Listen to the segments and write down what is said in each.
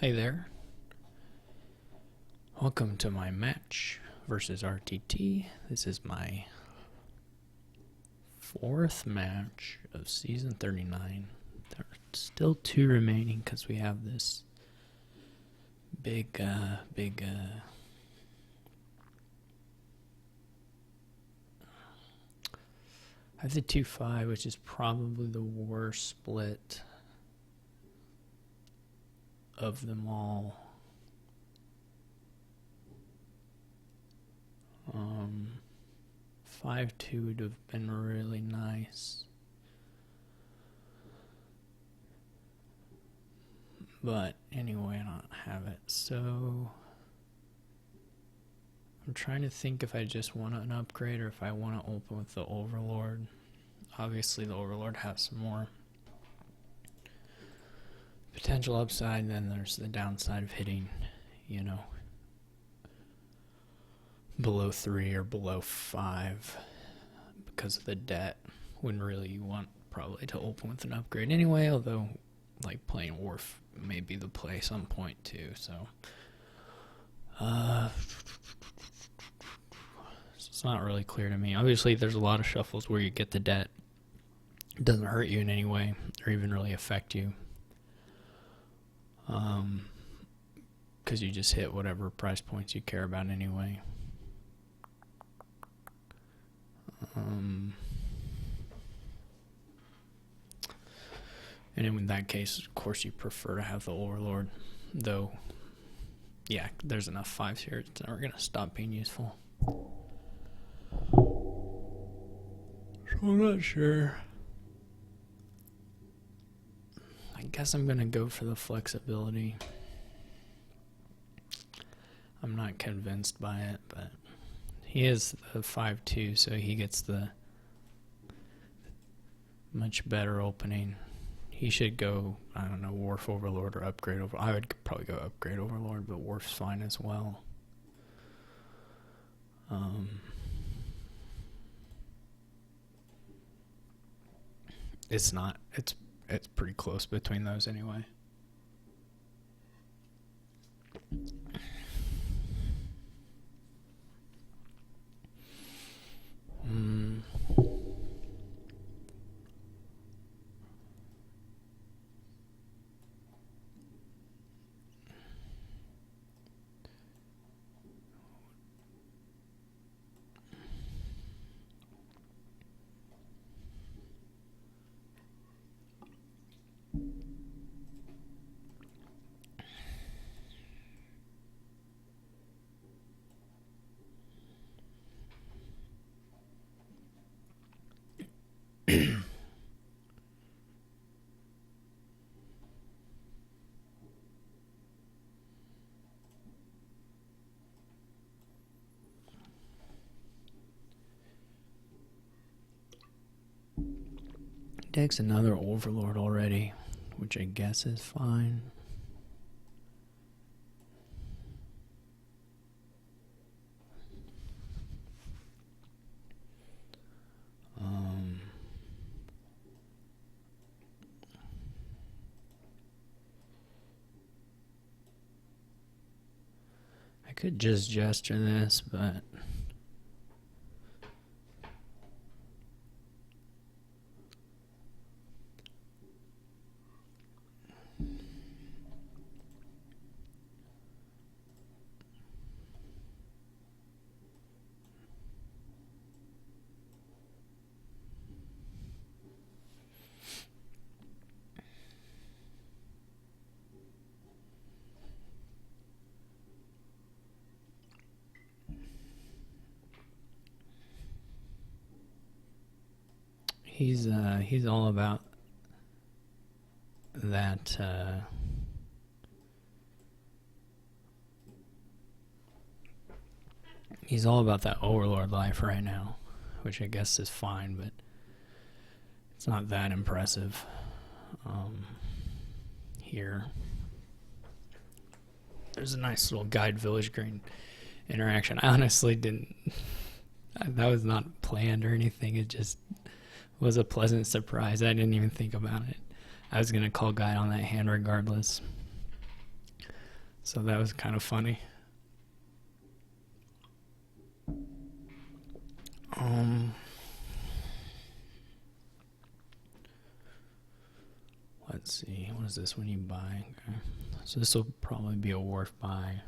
Hey there. Welcome to my match versus RTT. This is my fourth match of season 39. There are still two remaining because we have this big I have the 2-5, which is probably the worst split of them all. 5-2 would have been really nice, but anyway, I don't have it. So I'm trying to think if I just want an upgrade or if I want to open with the Overlord. Obviously the Overlord has some more potential upside, and then there's the downside of hitting, below 3 or below 5 because of the debt, when really you want probably to open with an upgrade anyway, although like playing Wharf may be the play some point too. So it's not really clear to me. Obviously there's a lot of shuffles where you get the debt. It doesn't hurt you in any way or even really affect you, because you just hit whatever price points you care about anyway. And in that case, of course, you prefer to have the Overlord, though, yeah, there's enough 5s here, it's never going to stop being useful. So I'm not sure. I guess I'm going to go for the flexibility. I'm not convinced by it, but he is the 5-2, so he gets the much better opening. He should go, I don't know, Wharf Overlord or Upgrade Overlord. I would probably go Upgrade Overlord, but Wharf's fine as well. It's not. It's pretty close between those anyway. Takes another Overlord already, which I guess is fine. I could just gesture this, but he's all about that he's all about that Overlord life right now, which I guess is fine, but it's not that impressive. Here there's a nice little guide village green interaction. I honestly didn't, that was not planned or anything, it just was a pleasant surprise. I didn't even think about it. I was going to call guide on that hand regardless. So that was kind of funny. Let's see, what is this when you buy? Okay. So this will probably be a wharf buy.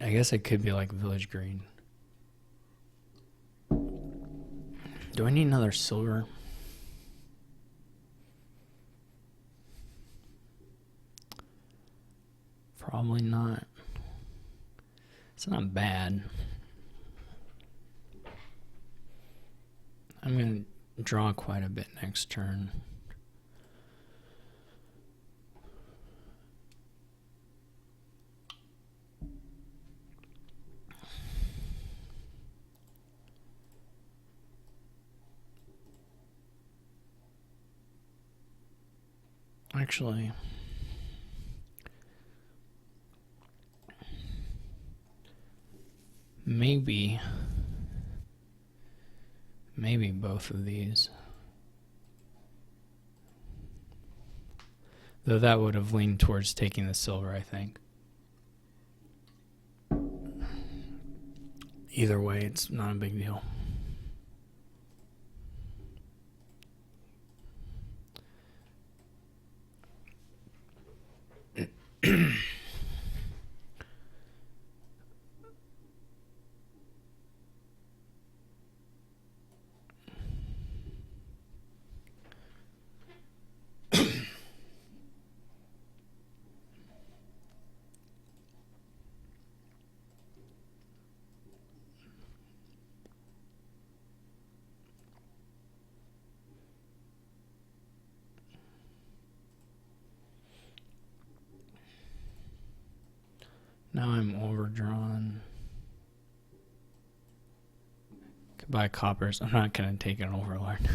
I guess it could be like Village Green. Do I need another silver? Probably not. It's not bad. I'm going to draw quite a bit next turn. Actually, maybe both of these. Though that would have leaned towards taking the silver, I think. Either way, it's not a big deal. Now I'm overdrawn. Could buy coppers. I'm not going to take an overlord.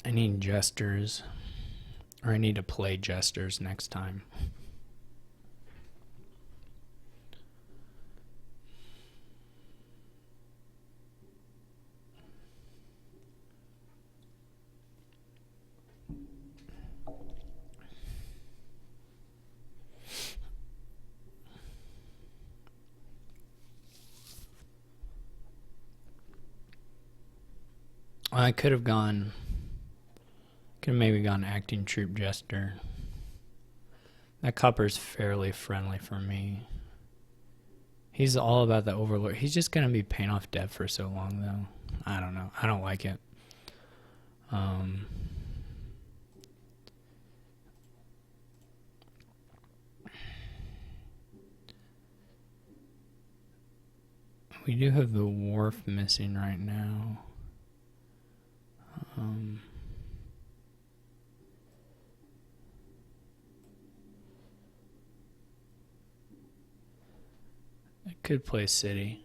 I need jesters. Or I need to play jesters next time. I could have maybe gone acting troop jester. That copper's fairly friendly for me. He's all about the overlord. He's just gonna be paying off debt for so long, though. I don't know. I don't like it. We do have the wharf missing right now. I could play city.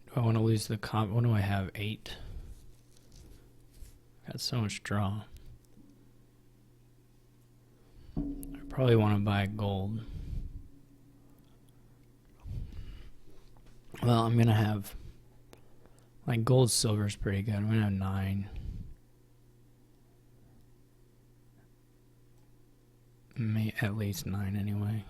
Do I want to lose the comp? What do I have? 8. Got so much draw. I probably want to buy gold. Well, I'm gonna have like gold, silver's pretty good. I'm gonna have 9. At least 9 anyway.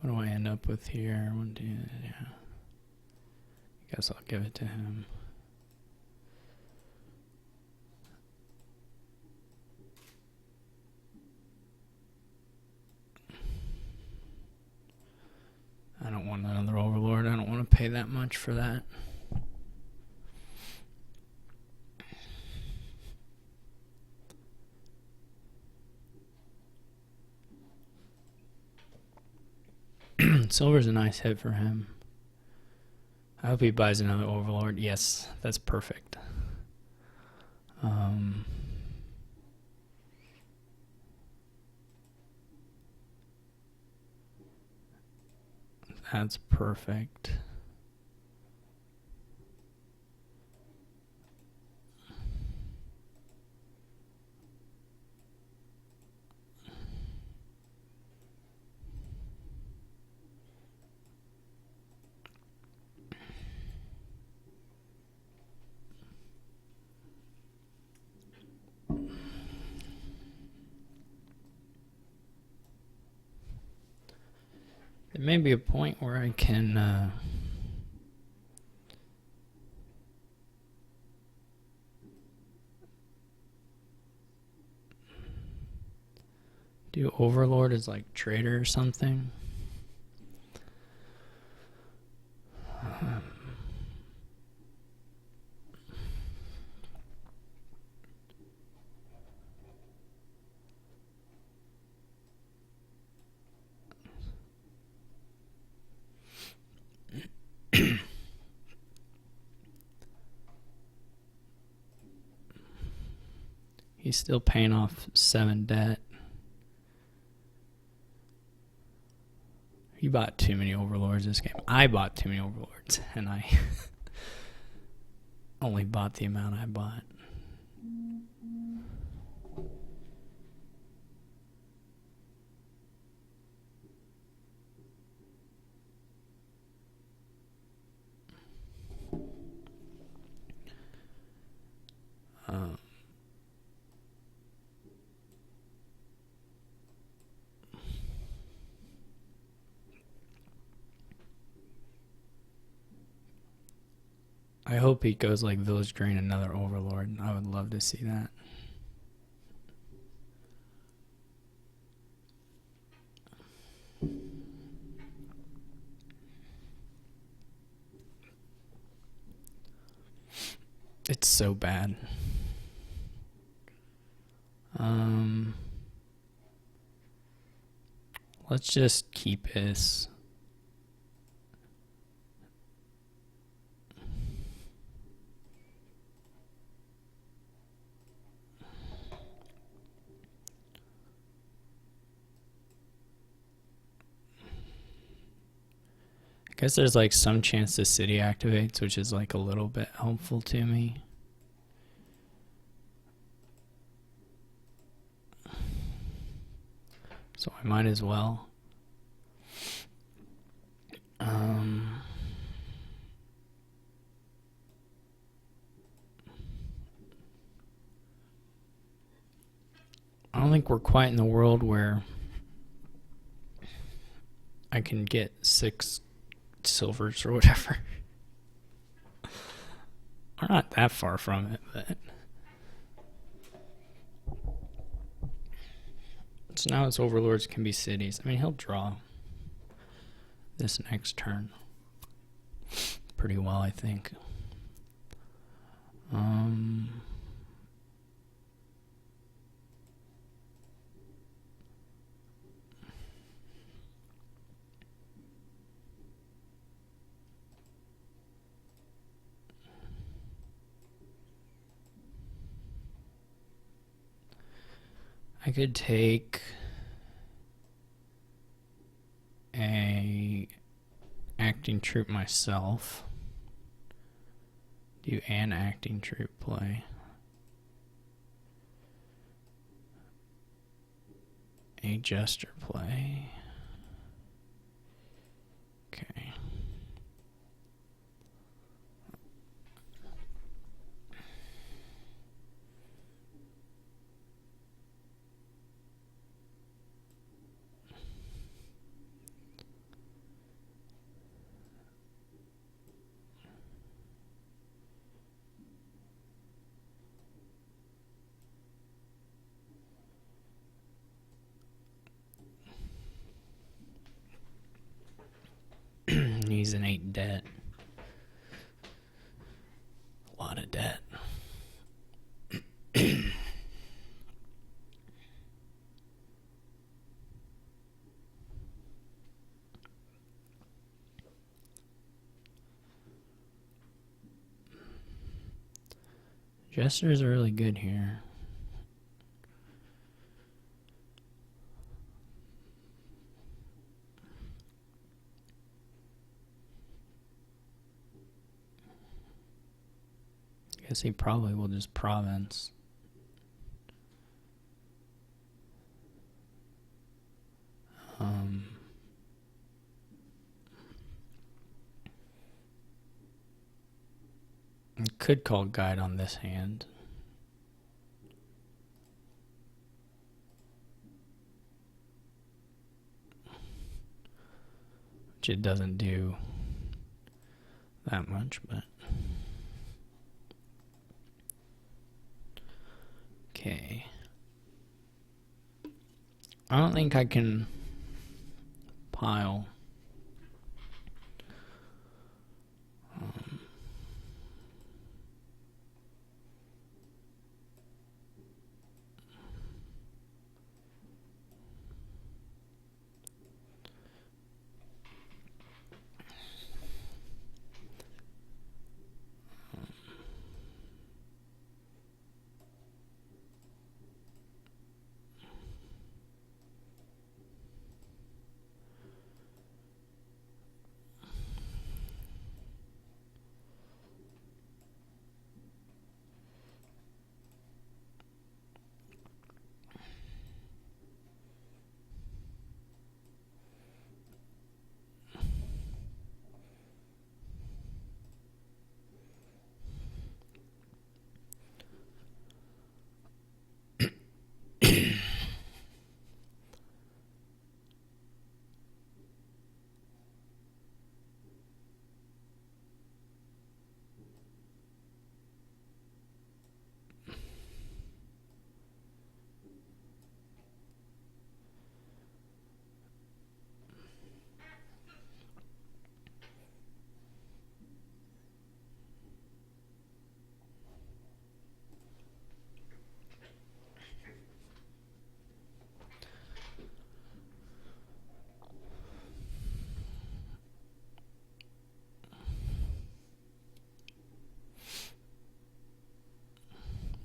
What do I end up with here? 1, 2, yeah. Guess I'll give it to him. I don't want another overlord. I don't want to pay that much for that. Silver's a nice hit for him. I hope he buys another overlord. Yes, that's perfect. That's perfect. There may be a point where I can do Overlord as like trader or something. He's still paying off 7 debt. He bought too many Overlords this game. I bought too many Overlords, and I only bought the amount I bought. I hope he goes like Village Green, another Overlord. I would love to see that. It's so bad. Let's just keep this. I guess there's like some chance the city activates, which is like a little bit helpful to me. So I might as well. I don't think we're quite in the world where I can get 6 silvers or whatever. We're not that far from it, but so now his overlords can be cities. I mean, he'll draw this next turn pretty well, I think. I could take a acting troop myself, do an acting troop play, a jester play. Okay. He's an 8 debt. A lot of debt. Jesters are really good here. Guess he probably will just province. Could call guide on this hand. which it doesn't do that much, but okay. I don't think I can pile.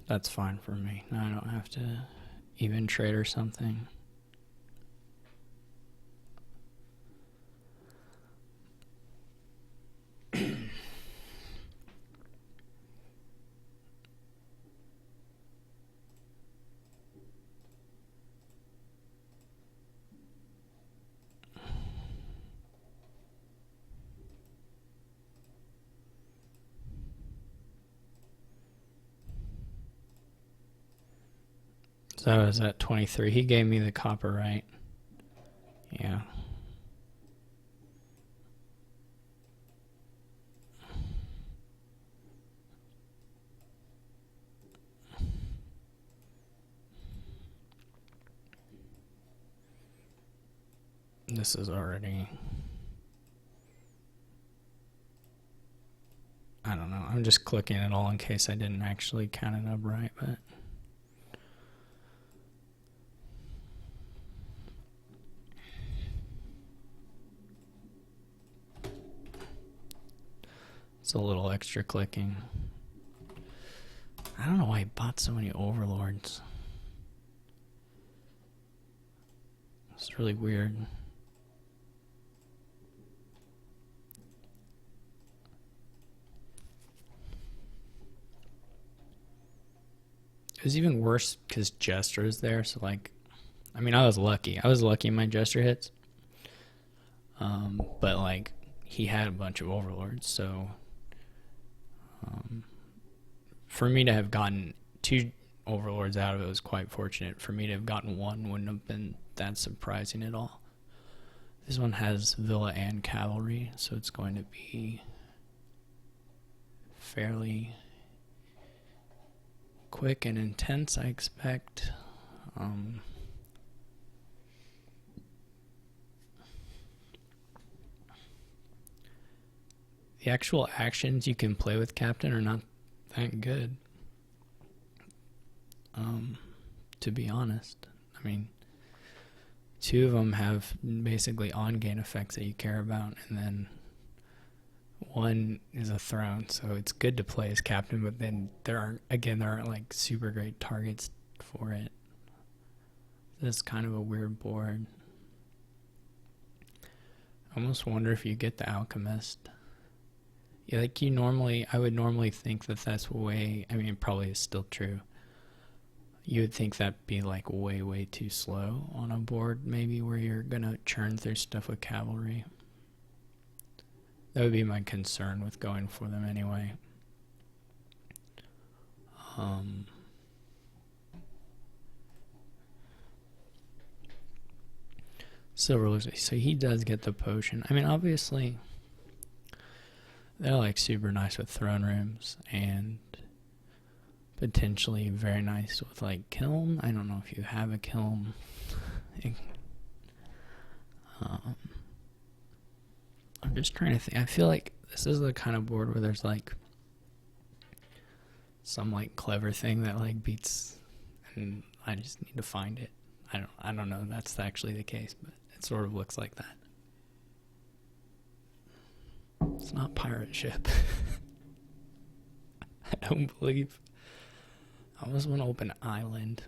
That's fine for me. Now I don't have to even trade or something. So I was at 23. He gave me the copper, right? Yeah. This is already... I don't know. I'm just clicking it all in case I didn't actually count it up right, but... It's a little extra clicking. I don't know why he bought so many overlords. It's really weird. It was even worse because Jester is there, so like, I mean, I was lucky. I was lucky in my Jester hits. But like, he had a bunch of overlords, so for me to have gotten 2 overlords out of it was quite fortunate. For me to have gotten 1 wouldn't have been that surprising at all. This one has Villa and Cavalry, so it's going to be fairly quick and intense, I expect. The actual actions you can play with Captain are not that good, to be honest. I mean, 2 of them have basically on-gain effects that you care about, and then 1 is a throne, so it's good to play as Captain, but then there aren't like super great targets for it. This is kind of a weird board. I almost wonder if you get the Alchemist. Yeah, like I would normally think that that's way, I mean, it probably is still true. You would think that'd be like way too slow on a board, maybe, where you're gonna churn through stuff with Cavalry. That would be my concern with going for them anyway. Silver looks like, so he does get the potion. I mean, obviously, they're like super nice with throne rooms and potentially very nice with like kiln. I don't know if you have a kiln. I'm just trying to think. I feel like this is the kind of board where there's like some like clever thing that like beats, and I just need to find it. I don't know if that's actually the case, but it sort of looks like that. It's not pirate ship. I don't believe. I almost want to open island.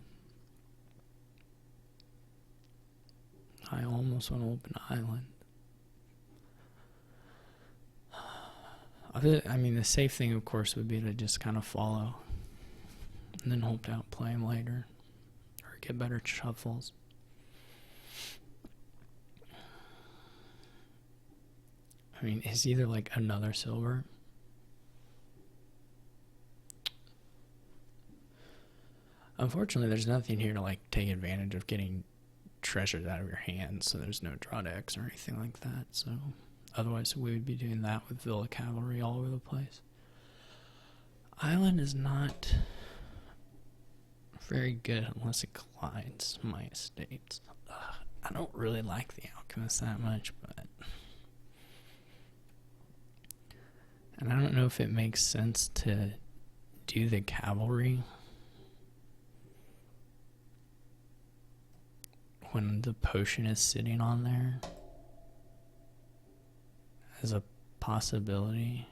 I almost want to open island. I mean, the safe thing, of course, would be to just kind of follow and then hope to outplay him later or get better shuffles. I mean, it's either like another silver. Unfortunately, there's nothing here to like take advantage of getting treasures out of your hands, so there's no draw decks or anything like that. So otherwise, we would be doing that with Villa Cavalry all over the place. Island is not very good unless it collides my estates. I don't really like the Alchemist that much, but... And I don't know if it makes sense to do the cavalry when the potion is sitting on there as a possibility.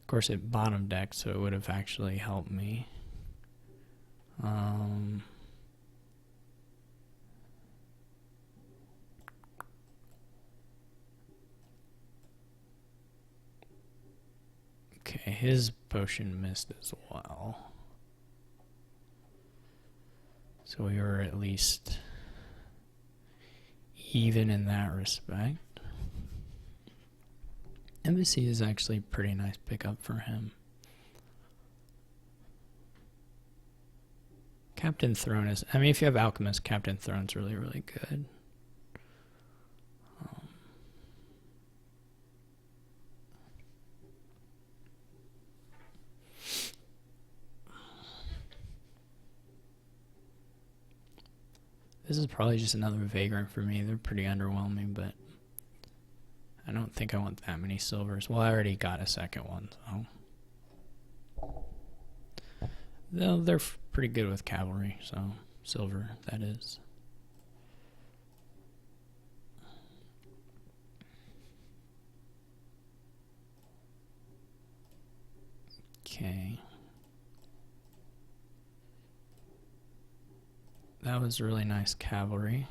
Of course, it bottom decked, so it would have actually helped me. Okay, his potion missed as well. So we were at least even in that respect. Embassy is actually a pretty nice pickup for him. Captain Throne is... I mean, if you have Alchemist, Captain Throne's really, really good. This is probably just another Vagrant for me. They're pretty underwhelming, but I don't think I want that many silvers. Well, I already got a second one, so... Though they're pretty good with cavalry, so silver, that is. Okay. That was really nice cavalry.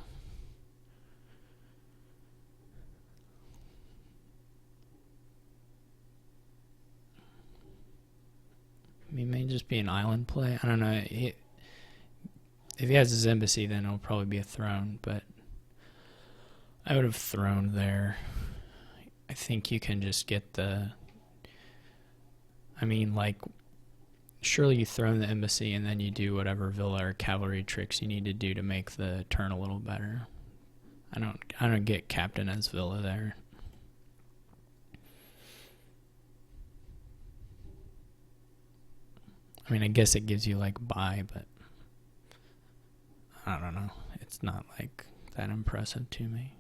He may just be an island play. I don't know. If he has his embassy, then it'll probably be a throne, but I would have thrown there. I think you can just get the... I mean, like, surely you throw in the embassy and then you do whatever villa or cavalry tricks you need to do to make the turn a little better. I don't get captain as villa there. I mean, I guess it gives you like buy, but I don't know. It's not like that impressive to me.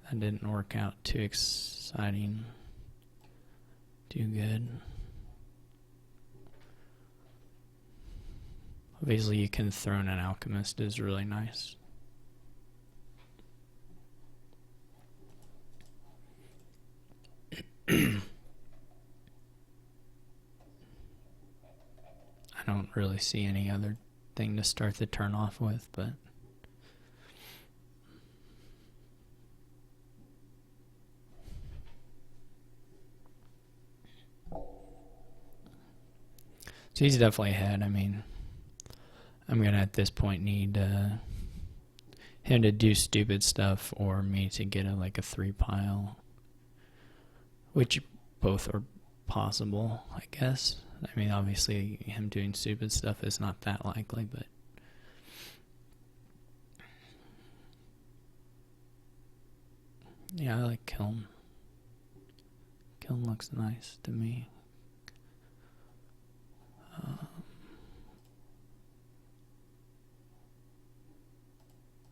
That didn't work out too exciting. Too good. Obviously, you can throw in an alchemist is really nice. I don't really see any other thing to start the turn off with, but so he's definitely ahead. I mean, I'm gonna at this point need him to do stupid stuff or me to get like a 3 pile, which both are possible, I guess. I mean, obviously, him doing stupid stuff is not that likely, but yeah, I like Kiln. Kiln looks nice to me.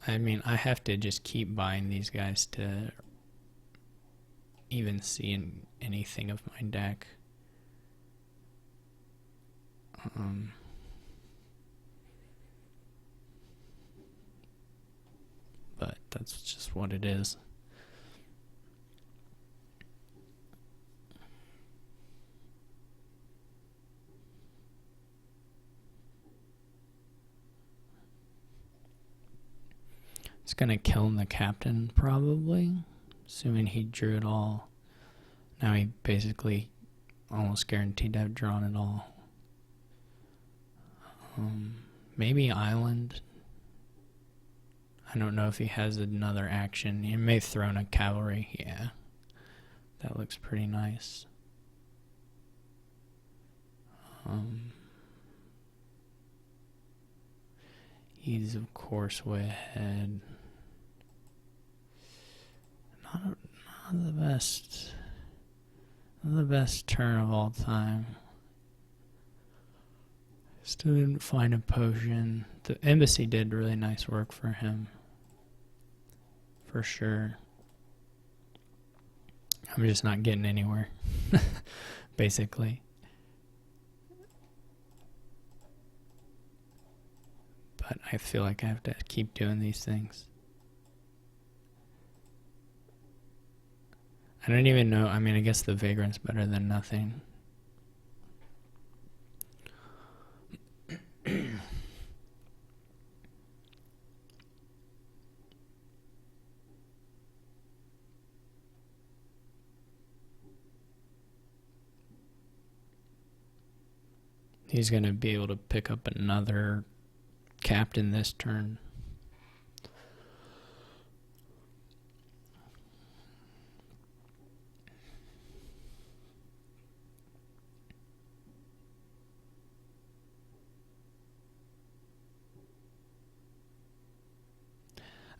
I mean, I have to just keep buying these guys to even see anything of my deck. But that's just what it is. It's gonna kill the captain, probably. Assuming he drew it all. Now he basically almost guaranteed to have drawn it all. Maybe Island. I don't know if he has another action. He may have thrown a cavalry. Yeah. That looks pretty nice. He's, of course, way ahead. Not the best. Not the best turn of all time. Still didn't find a potion. The embassy did really nice work for him. For sure. I'm just not getting anywhere. Basically. But I feel like I have to keep doing these things. I don't even know. I mean, I guess the Vagrant's better than nothing. He's going to be able to pick up another captain this turn.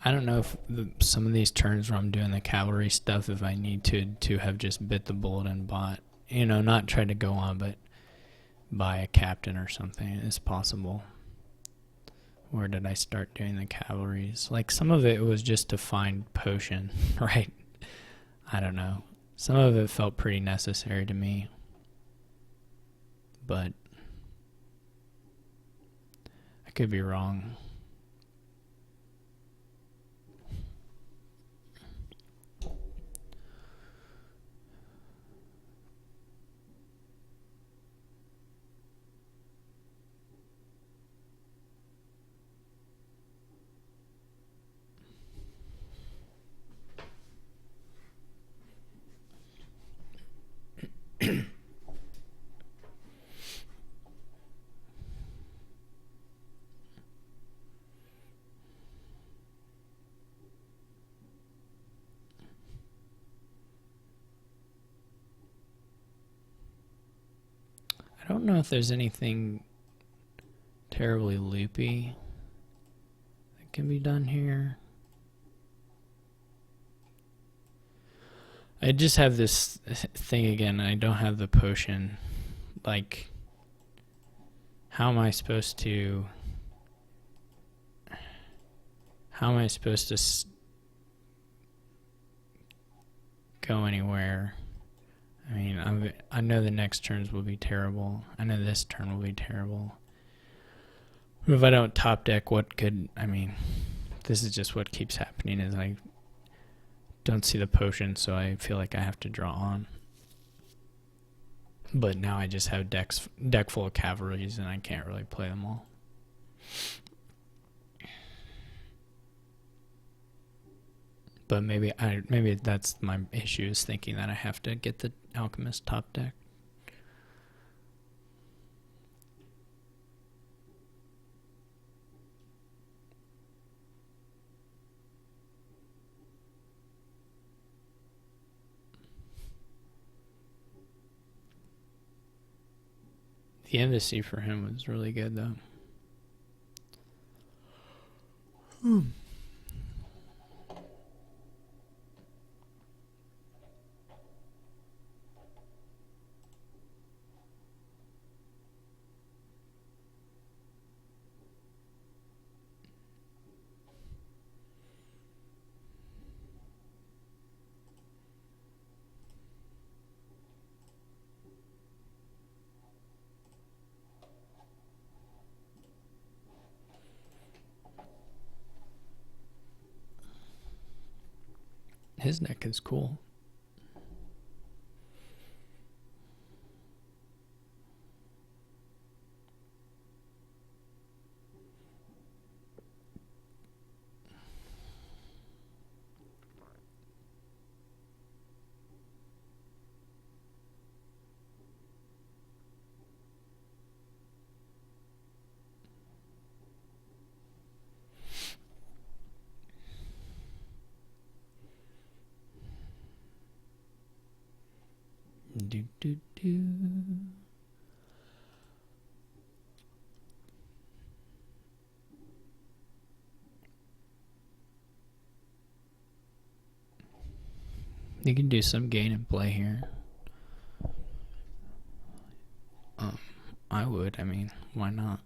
I don't know if some of these turns where I'm doing the cavalry stuff, if I need to have just bit the bullet and bought, you know, not try to go on, but buy a captain or something is possible. Where did I start doing the cavalries? Like, some of it was just to find potion, right? I don't know. Some of it felt pretty necessary to me. But I could be wrong. I don't know if there's anything terribly loopy that can be done here. I just have this thing again. I don't have the potion. Like, how am I supposed to go anywhere? I mean, I know the next turns will be terrible. I know this turn will be terrible. If I don't top deck, I mean, this is just what keeps happening is I don't see the potion, so I feel like I have to draw on. But now I just have deck full of cavalries, and I can't really play them all. But maybe that's my issue, is thinking that I have to get the Alchemist top deck. The embassy for him was really good, though. His neck is cool. Do do do. You can do some gain and play here. I would. I mean, why not?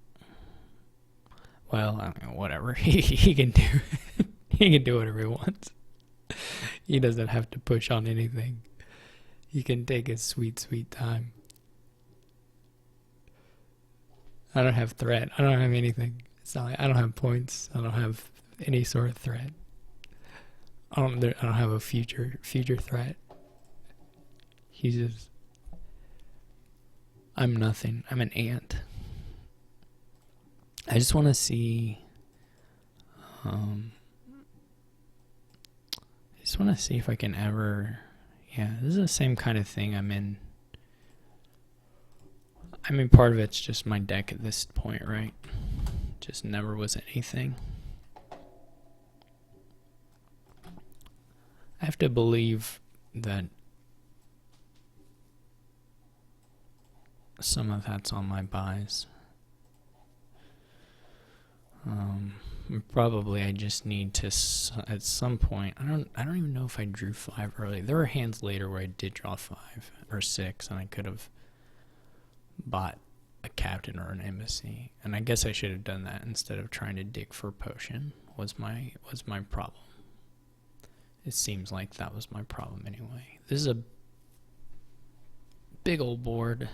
Well, I mean, whatever. He can do. He can do whatever he wants. He doesn't have to push on anything. He can take his sweet, sweet time. I don't have threat. I don't have anything. It's not like I don't have points. I don't have any sort of threat. I don't have a future threat. He's just. I'm nothing. I'm an ant. I just want to see. I just want to see if I can ever. Yeah, this is the same kind of thing I'm in. I mean, part of it's just my deck at this point, right? Just never was anything. I have to believe that some of that's on my buys. Probably I just need to at some point. I don't even know if I drew 5 early. There were hands later where I did draw 5 or 6, and I could have bought a captain or an embassy. And I guess I should have done that instead of trying to dig for a potion. Was my problem. It seems like that was my problem anyway. This is a big old board.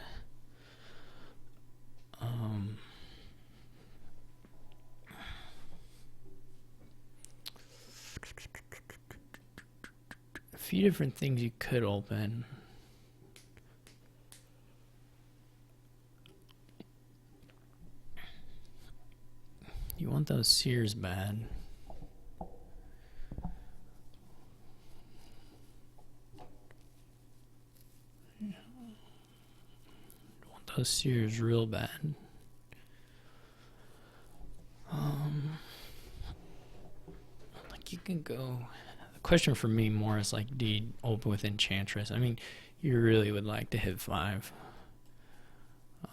A few different things you could open. You want those sears bad. You want those sears real bad. Like you can go. The question for me more is like, do you open with Enchantress? I mean, you really would like to hit 5.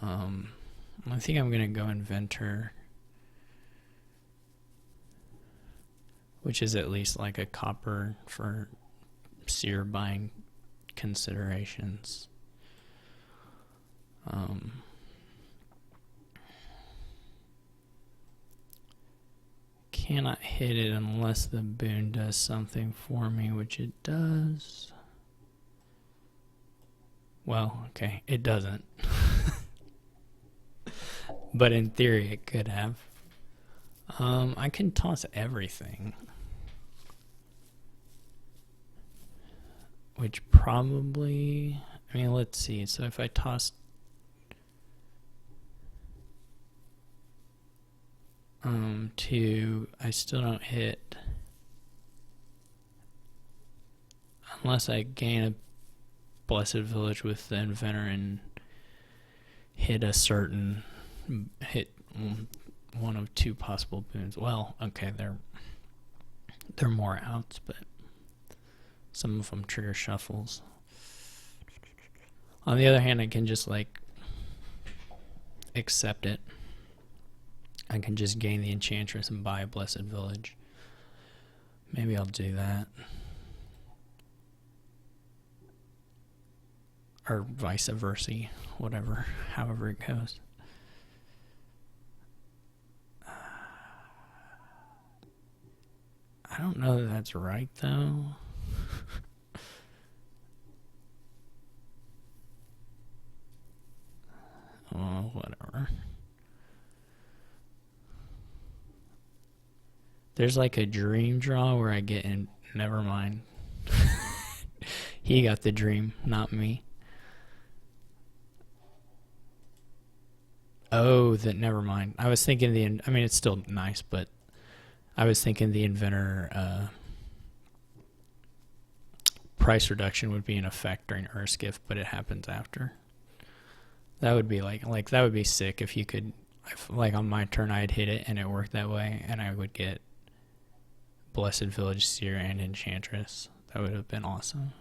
I think I'm gonna go Inventor, which is at least like a copper for seer buying considerations. Cannot hit it unless the boon does something for me, which it does. Well, okay, it doesn't. But in theory, it could have. I can toss everything. Which probably... I mean, let's see. So if I toss... to... I still don't hit... Unless I gain a Blessed Village with the Inventor and hit a certain... hit one of 2 possible boons. Well, okay, they're more outs, but some of them trigger shuffles. On the other hand, I can just like accept it. I can just gain the Enchantress and buy a Blessed Village. Maybe I'll do that. Or vice versa, whatever, however it goes. I don't know that that's right, though. Oh, whatever. There's like a dream draw where I get in. Never mind. He got the dream, not me. Oh, that. Never mind. I was thinking I mean, it's still nice, but I was thinking the Inventor price reduction would be in effect during Earth's Gift, but it happens after. That would be like that would be sick if you could, like on my turn I'd hit it and it worked that way, and I would get Blessed Village, Seer, and Enchantress. That would have been awesome.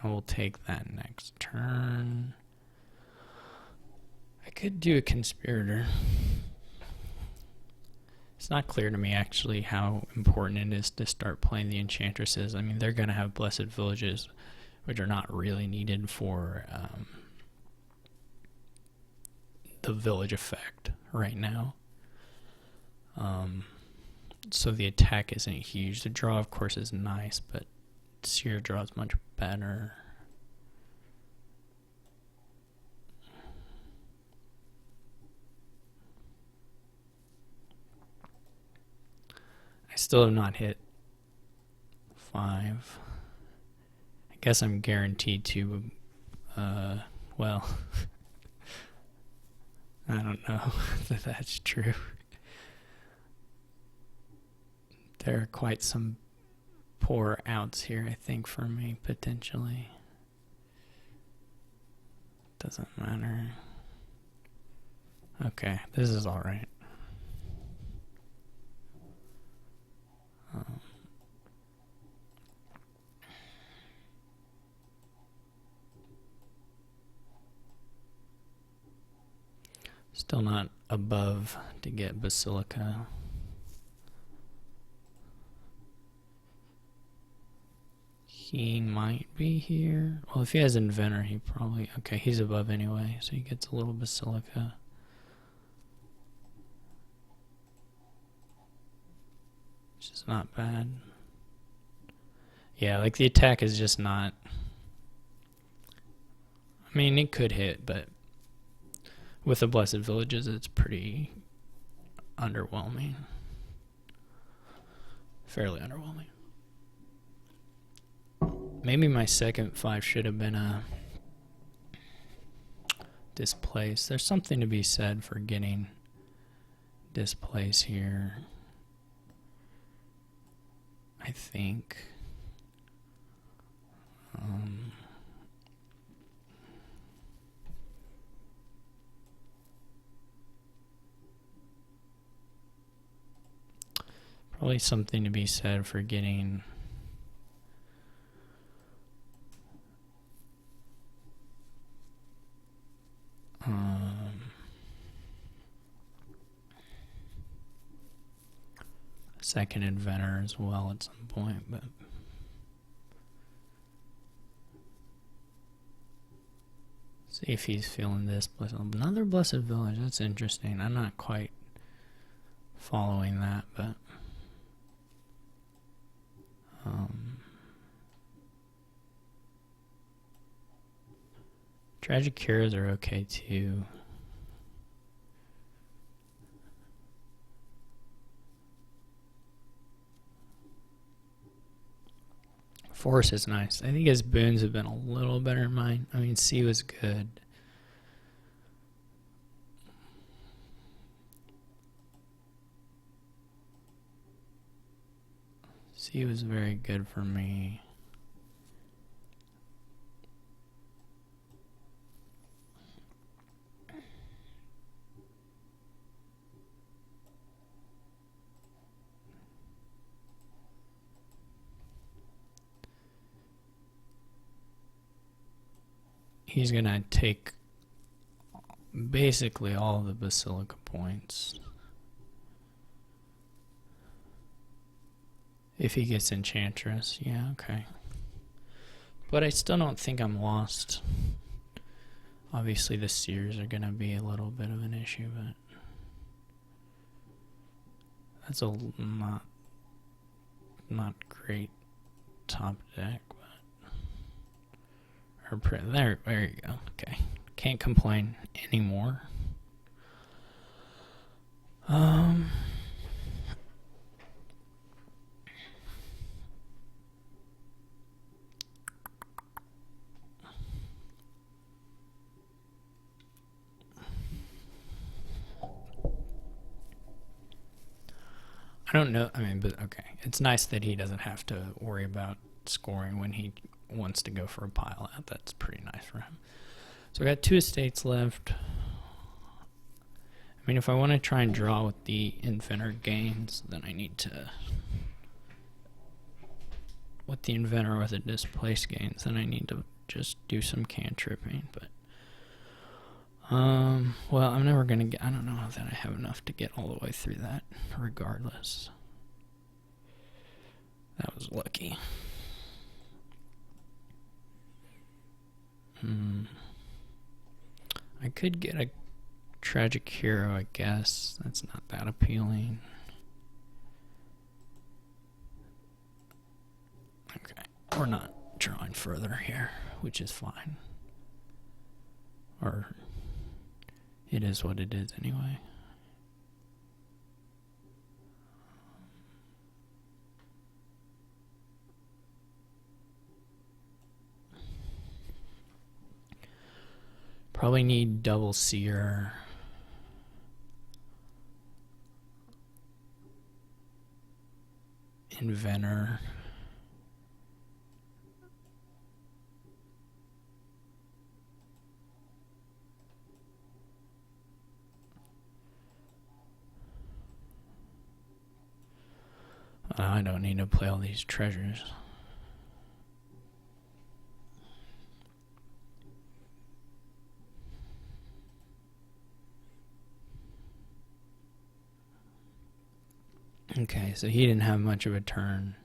I will take that next turn. I could do a Conspirator. It's not clear to me actually how important it is to start playing the Enchantresses. I mean, they're going to have Blessed Villages, which are not really needed for the village effect right now. So the attack isn't huge. The draw, of course, is nice, but Seer draw is much better. I still have not hit 5. I guess I'm guaranteed to, well, I don't know if that's true. There are quite some poor outs here, I think, for me, potentially. Doesn't matter. Okay, this is alright. Still not above to get Basilica. He might be here. Well, if he has Inventor, he probably... Okay, he's above anyway, so he gets a little Basilica. Which is not bad. Yeah, like the attack is just not... I mean, it could hit, but with the Blessed Villages, it's pretty underwhelming. Fairly underwhelming. Maybe my second 5 should have been a Displace. There's something to be said for getting Displace here, I think. Probably something to be said for getting second Inventor as well at some point, but see if he's feeling this. Another Blessed Village, that's interesting. I'm not quite following that, but Tragic Cures are okay too. Force is nice. I think his boons have been a little better than mine. I mean, C was good. C was very good for me. he's going to take basically all the Basilica points. If he gets Enchantress, yeah, okay. But I still don't think I'm lost. Obviously the Seers are going to be a little bit of an issue, but that's a not great top deck, but there you go. Okay, can't complain anymore. I don't know. I mean, but okay. It's nice that he doesn't have to worry about scoring when he wants to go for a pile out. That's pretty nice for him. So I got 2 estates left. I mean, if I want to try and draw with the Inventor gains, then I need to... With the Inventor or the Displace gains, then I need to just do some cantripping, but... well, I'm never gonna get... I don't know that I have enough to get all the way through that, regardless. That was lucky. I could get a Tragic Hero, I guess. That's not that appealing. Okay, we're not drawing further here, which is fine. Or... it is what it is anyway. Probably need double Seer. Inventor. I don't need to play all these treasures. Okay, so he didn't have much of a turn.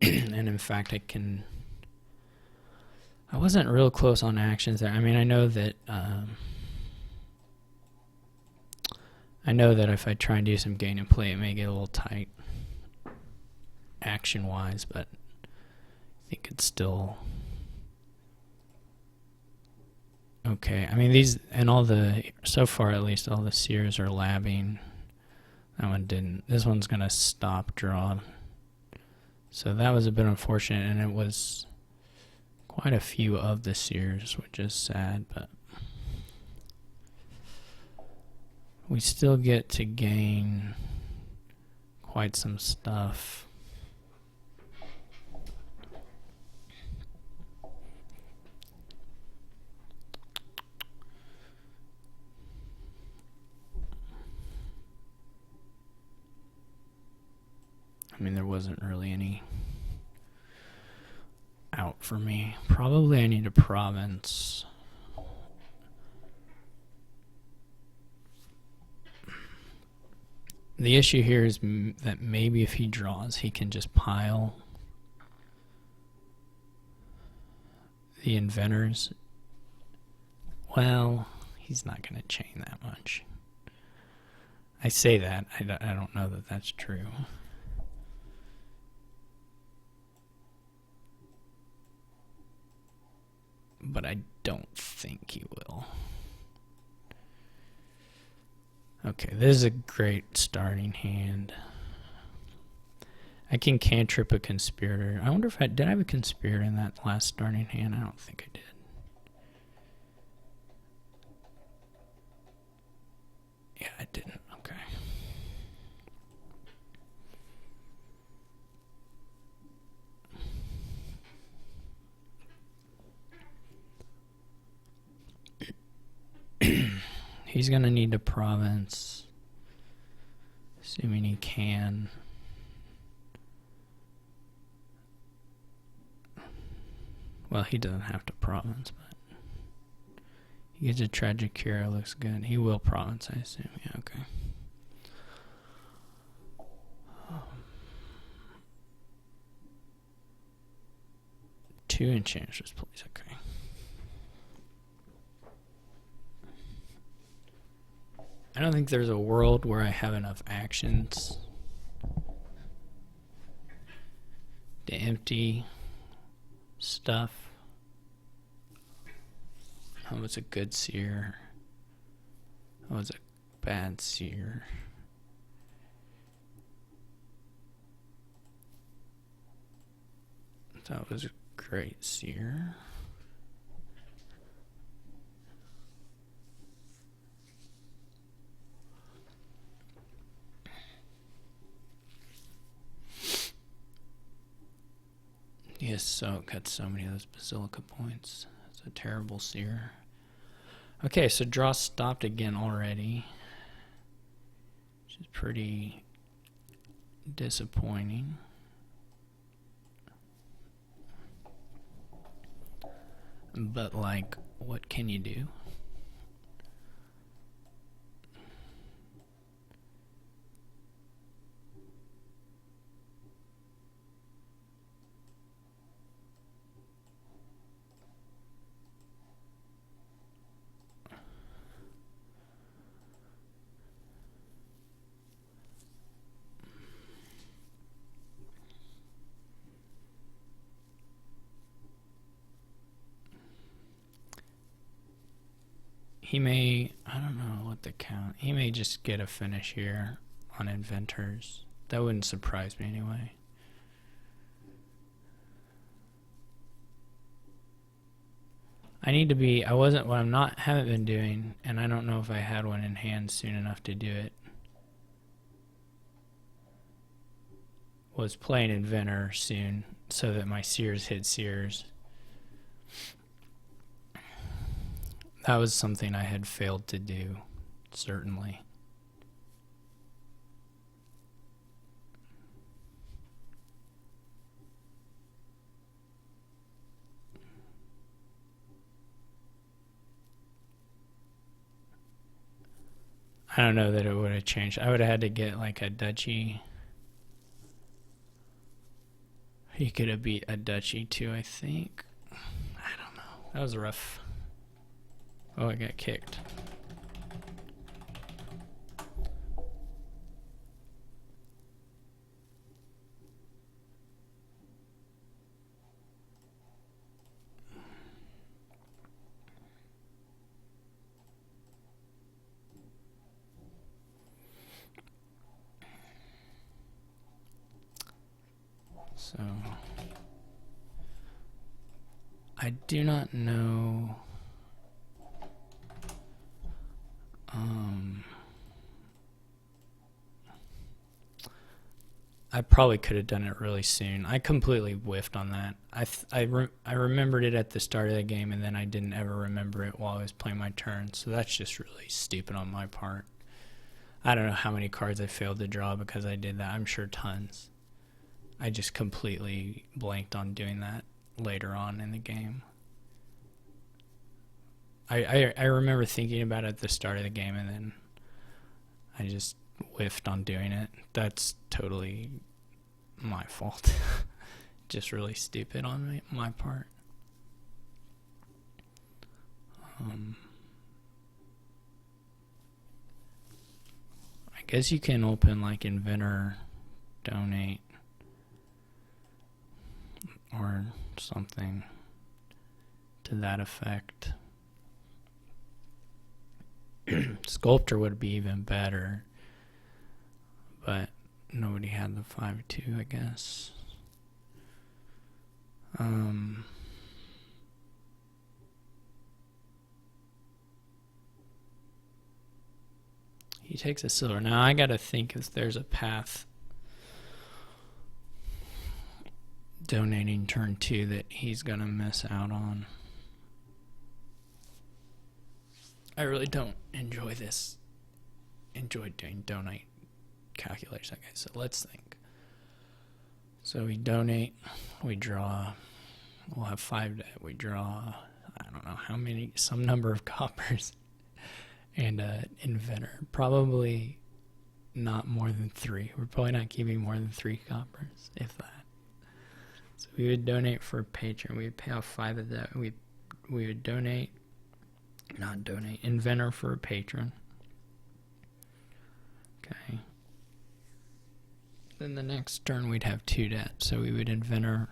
And in fact, I wasn't real close on actions there. I mean, I know that if I try and do some gain and play, it may get a little tight action-wise, but I think it's still okay. I mean, these, and all the, so far at least, all the Seers are labbing. That one didn't. This one's going to stop draw. So that was a bit unfortunate, and it was quite a few of the Seers, which is sad, but we still get to gain quite some stuff. I mean, there wasn't really any out for me. Probably I need a province. The issue here is that maybe if he draws, he can just pile the Inventors. Well, he's not going to chain that much. I say that. I don't know that that's true. But I don't think he will. Okay, this is a great starting hand. I can cantrip a Conspirator. I wonder if did I have a Conspirator in that last starting hand? I don't think I did. Yeah, I didn't. Okay. He's going to need a province, assuming he can. Well, he doesn't have to province, but he gets a tragic cure. Looks good. He will province, I assume. Yeah, okay. Two enchanters, please. Okay. I don't think there's a world where I have enough actions to empty stuff. That was a good seer. That was a bad seer. That was a great seer. Yes, so it got so many of those Basilica points. It's a terrible seer. Okay, so draw stopped again already, which is pretty disappointing. But, like, what can you do? He may, I don't know what the count, he may just get a finish here on Inventors. That wouldn't surprise me anyway. I need to be, haven't been doing, and I don't know if I had one in hand soon enough to do it, was playing Inventor soon so that my seers hit seers. That was something I had failed to do, certainly. I don't know that it would have changed. I would have had to get like a duchy. He could have beat a duchy too, I think. I don't know. That was rough. Oh, I got kicked. So I do not know. I probably could have done it really soon. I completely whiffed on that. I remembered it at the start of the game, and then I didn't ever remember it while I was playing my turn. So that's just really stupid on my part. I don't know how many cards I failed to draw because I did that. I'm sure tons. I just completely blanked on doing that later on in the game. I remember thinking about it at the start of the game, and then I just whiffed on doing it. That's totally my fault. Just really stupid on my part. I guess you can open like Inventor, donate, or something to that effect. Sculptor would be even better, but nobody had the 5-2, I guess. He takes a silver. Now I gotta think if there's a path donating turn 2 that he's gonna miss out on. I really don't enjoy this. Enjoy doing donate calculators. Okay, so let's think. So we donate, we draw, We'll have 5 debt. We draw, I don't know how many, some number of coppers. And inventor. Probably not more than 3. We're probably not keeping more than 3 coppers, if that. So we would donate for a patron. We would pay off 5 of that. We would donate, not donate, inventor for a patron. Okay. Then the next turn we'd have 2 debt. So we would inventor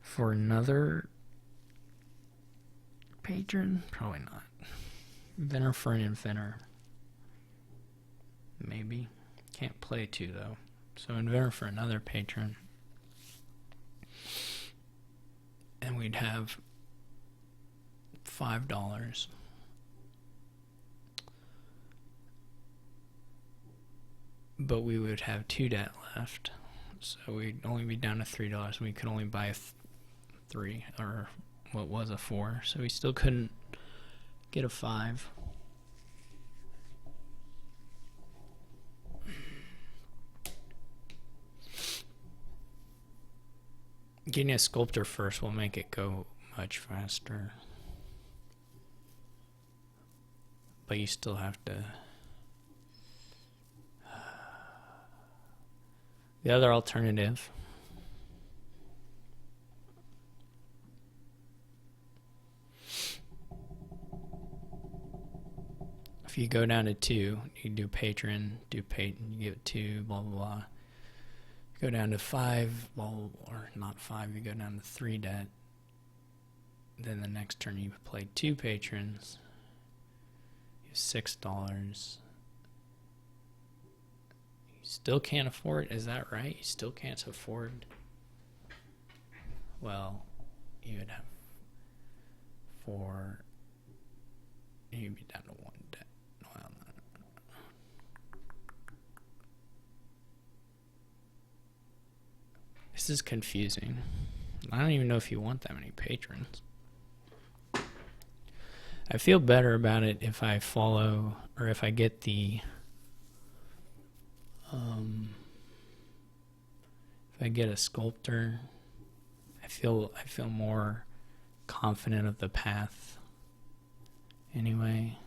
for another patron? Probably not. Inventor for an inventor. Maybe. Can't play 2 though. So inventor for another patron. And we'd have $5. But we would have 2 debt left. So we'd only be down to $3. We could only buy 3, or what was a 4. So we still couldn't get a 5. Getting a sculptor first will make it go much faster. But you still have to... The other alternative if you go down to 2, you do patron, you give it 2, blah blah blah. You go down to 5, well, or not 5, you go down to 3 debt. Then the next turn you play 2 patrons. You have $6. Still can't afford, is that right? You still can't afford. Well, you would have 4. You'd be down to 1 debt. Well, this is confusing. I don't even know if you want that many patrons. I feel better about it if I follow, or if I get the if I get a sculptor. I feel more confident of the path anyway.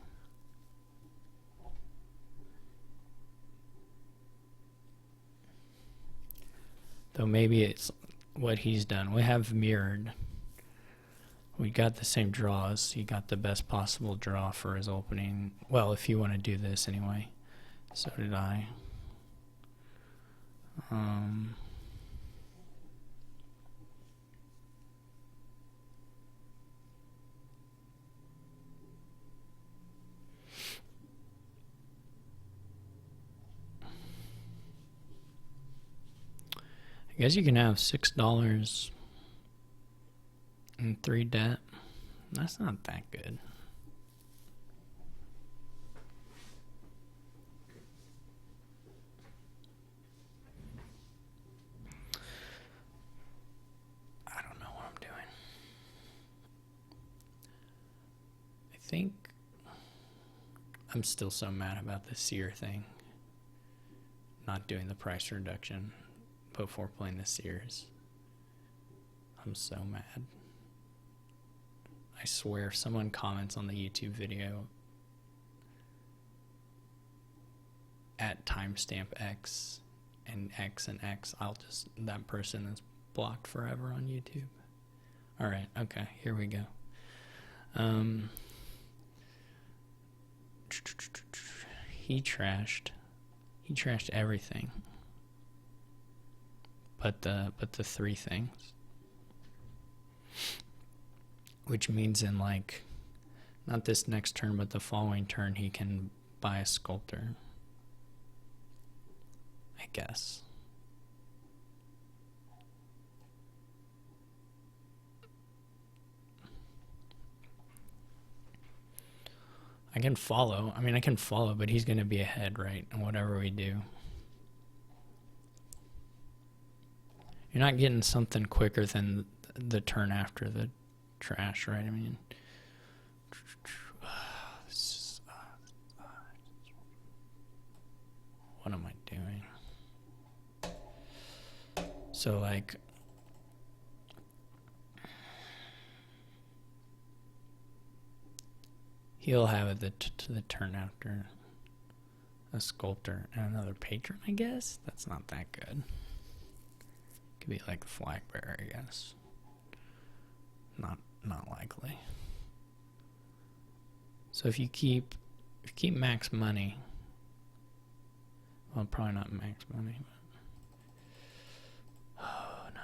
Though maybe it's what he's done. We have mirrored. We got the same draws. He got the best possible draw for his opening. Well, if you want to do this anyway. So did I. I guess you can have $6 and 3 debt. That's not that good. I don't know what I'm doing. I think I'm still so mad about the seer thing. Not doing the price reduction before playing the Sears. I'm so mad. I swear if someone comments on the YouTube video at timestamp X and X and X, that person is blocked forever on YouTube. Alright, okay, here we go. He trashed everything. But the 3 things. Which means in like, not this next turn, but the following turn, he can buy a sculptor. I guess. I can follow. I mean, I can follow, but he's going to be ahead, right? And whatever we do. You're not getting something quicker than the turn after the trash, right? I mean, what am I doing? So, like, He'll have it to the turn after a sculptor and another patron, I guess. That's not that good. Could be like a flag bearer, I guess. Not likely. So if you keep max money, well, probably not max money. But, oh no.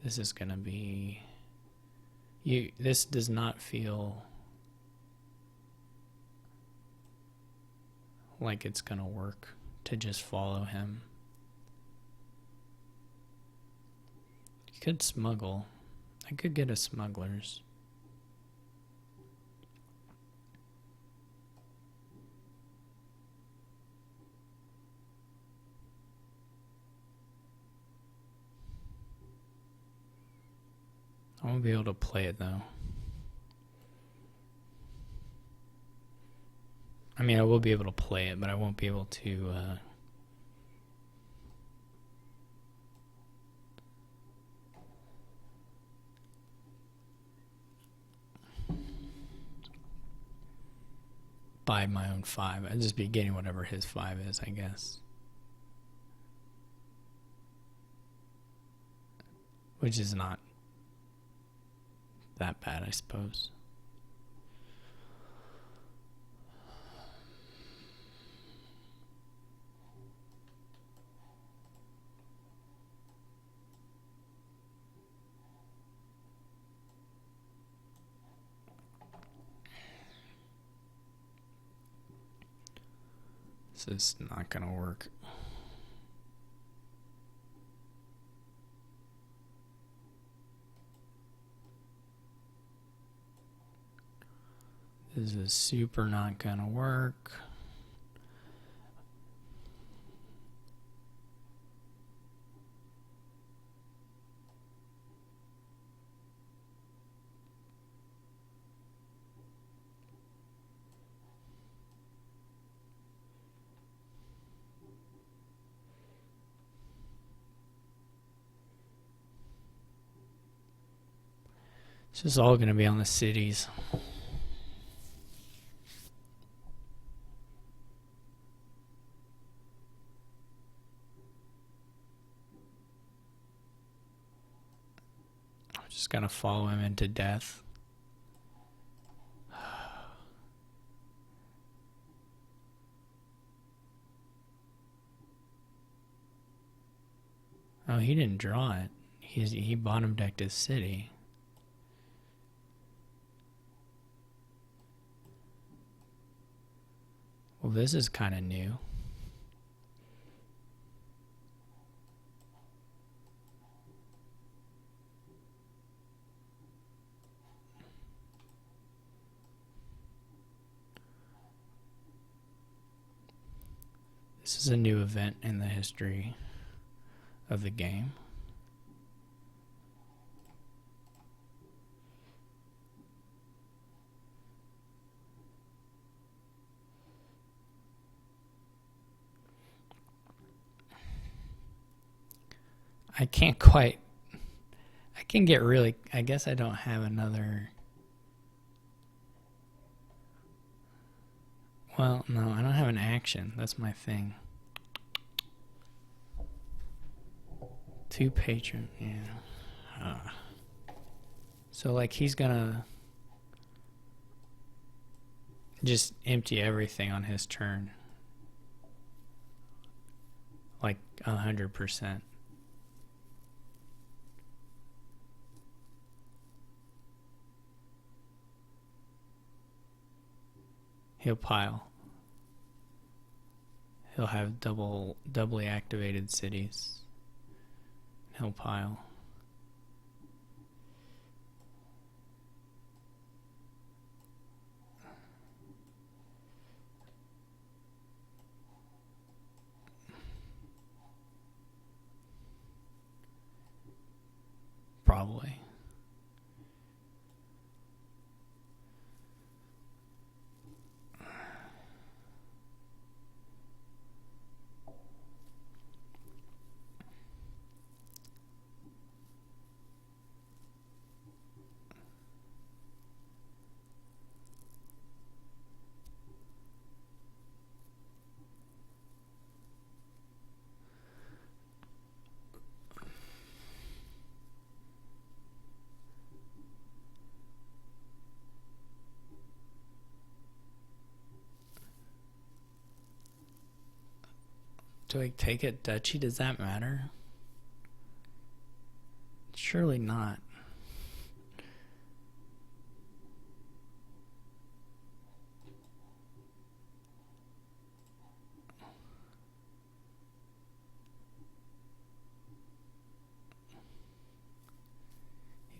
This is gonna be. This does not feel like it's gonna work to just follow him. You could smuggle. I could get a smuggler's. I won't be able to play it though. I mean, I will be able to play it, but I won't be able to buy my own 5. I'd just be getting whatever his 5 is, I guess. Which is not that bad, I suppose. This is not gonna work. This is super not gonna work. It's just all gonna be on the cities. I'm just gonna follow him into death. Oh, he didn't draw it. He bottom decked his city. Well, this is kind of new. This is a new event in the history of the game. I can't quite. I can get really. I guess I don't have another. Well, no, I don't have an action. That's my thing. 2 patron, yeah. So, like, he's gonna just empty everything on his turn. Like, 100%. He'll pile. He'll have doubly activated cities. He'll pile. Probably. Do I take it duchy? Does that matter? Surely not.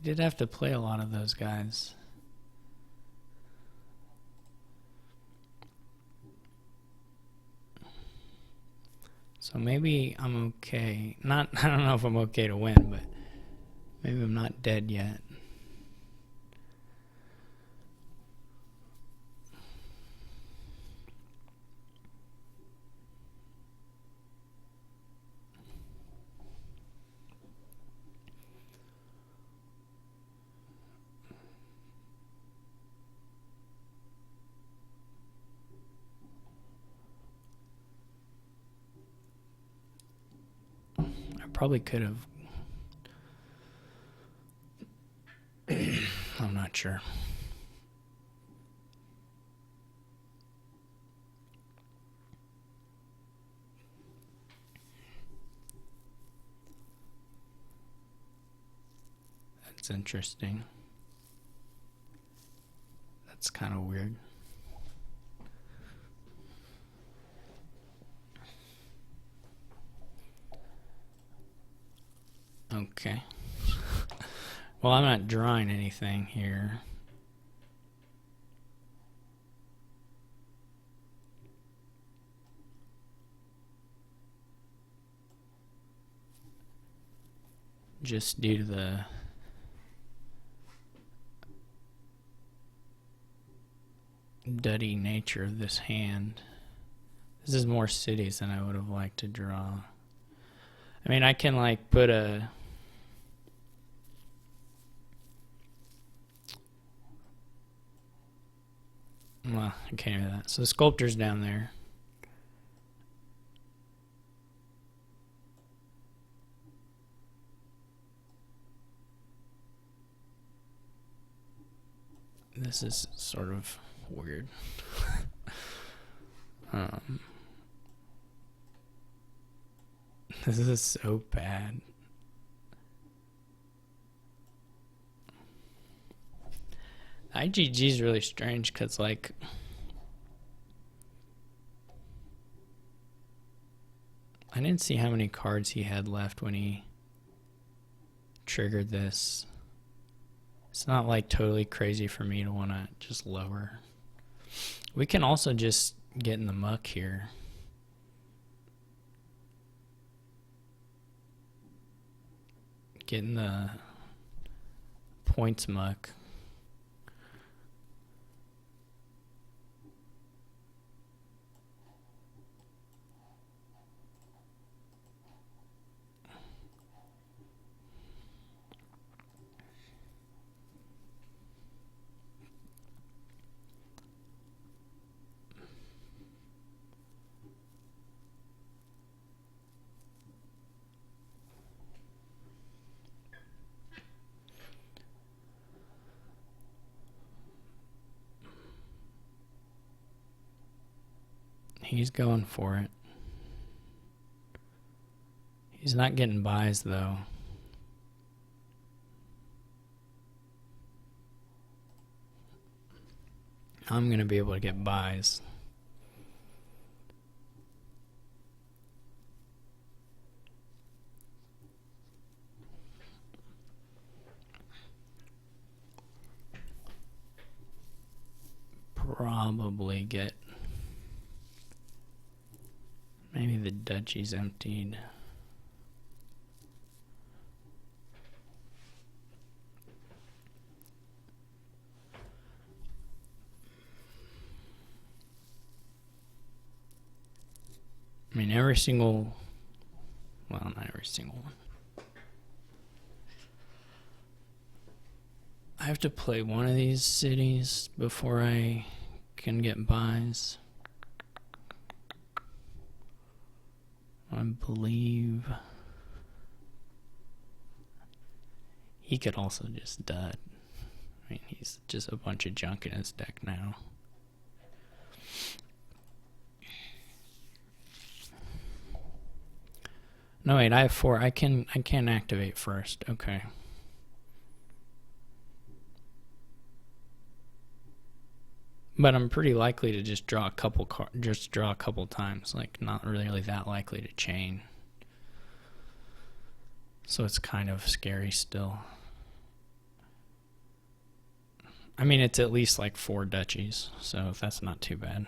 He did have to play a lot of those guys. So maybe I'm okay. I don't know if I'm okay to win, but maybe I'm not dead yet. I probably could have. I'm not sure. That's interesting. That's kind of weird. Okay. Well, I'm not drawing anything here. Just due to the duddy nature of this hand. This is more cities than I would have liked to draw. I mean, I can like put a... Well, I can't do that. So the sculptor's down there. This is sort of weird. This is so bad. IGG is really strange because, like, I didn't see how many cards he had left when he triggered this. It's not like totally crazy for me to want to just lower. We can also just get in the muck here. Get in the points muck. He's going for it. He's not getting buys, though. I'm going to be able to get buys. Probably get... Maybe the duchy's emptied. I mean, every single... Well, not every single one. I have to play one of these cities before I can get buys. I believe he could also just dud. I mean, he's just a bunch of junk in his deck now. No, wait, I have 4. I can activate first. Okay. But I'm pretty likely to just draw a couple times, like not really that likely to chain. So it's kind of scary still. I mean, it's at least like 4 duchies, so that's not too bad.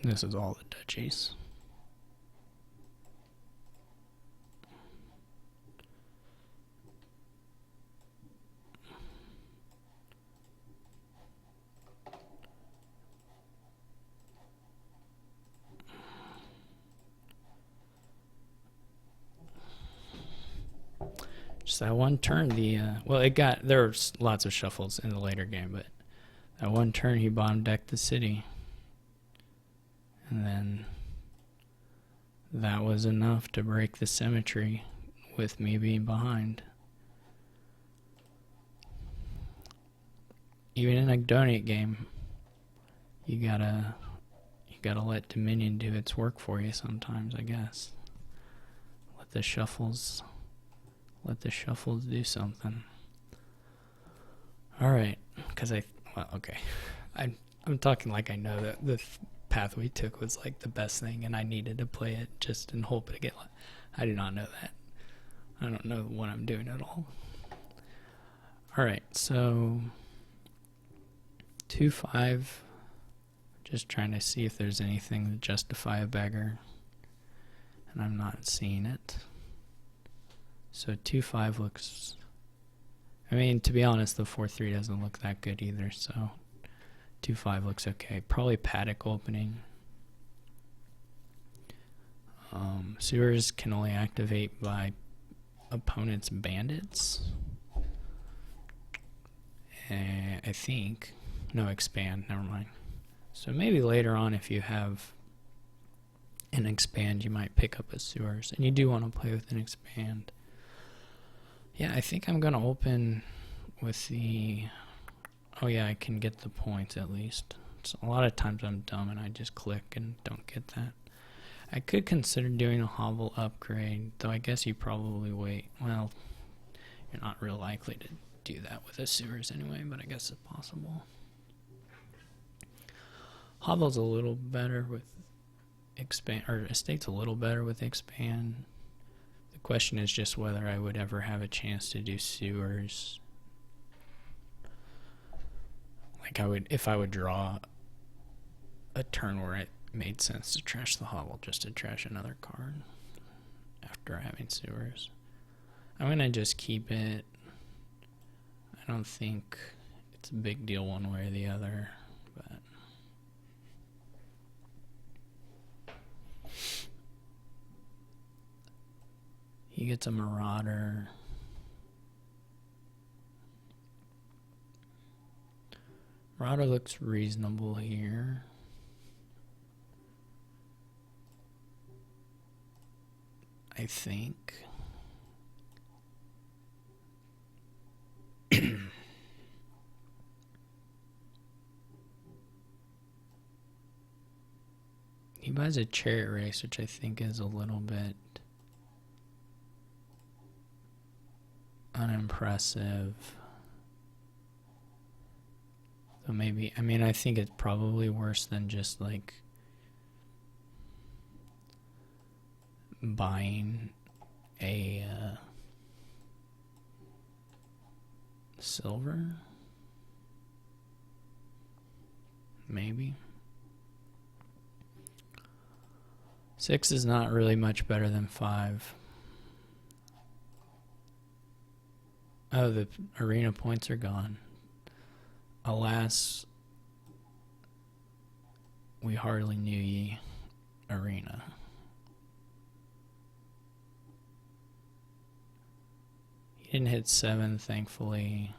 This is all the duchies. Just that one turn, there were lots of shuffles in the later game, but that one turn he bottom decked the city. And then that was enough to break the symmetry with me being behind. Even in a donate game, you gotta let Dominion do its work for you sometimes, I guess. Let the shuffles do something. All right, okay. I'm talking like I know that the path we took was like the best thing, and I needed to play it just in hope to get. I do not know that. I don't know what I'm doing at all. All right, so 2-5. Just trying to see if there's anything to justify a beggar, and I'm not seeing it. So 2-5 looks. I mean, to be honest, the 4-3 doesn't look that good either. So 2-5 looks okay. Probably paddock opening. Sewers can only activate by opponent's bandits. I think. No, expand. Never mind. So maybe later on, if you have an expand, you might pick up a sewers. And you do want to play with an expand. Yeah, I think I'm going to open with the... Oh yeah, I can get the points at least. So a lot of times I'm dumb and I just click and don't get that. I could consider doing a hovel upgrade, though I guess you probably wait. Well, you're not real likely to do that with a sewers anyway, but I guess it's possible. Hovel's a little better with expand, or estate's a little better with expand. The question is just whether I would ever have a chance to do sewers. Like if I would draw a turn where it made sense to trash the hovel just to trash another card after having sewers. I'm gonna just keep it. I don't think it's a big deal one way or the other, but he gets a marauder. Marauder looks reasonable here. I think. He buys a chariot race, which I think is a little bit unimpressive. So maybe, I mean, I think it's probably worse than just like buying a silver. Maybe. 6 is not really much better than 5. Oh, the arena points are gone. Alas, we hardly knew ye, arena. He didn't hit 7, thankfully.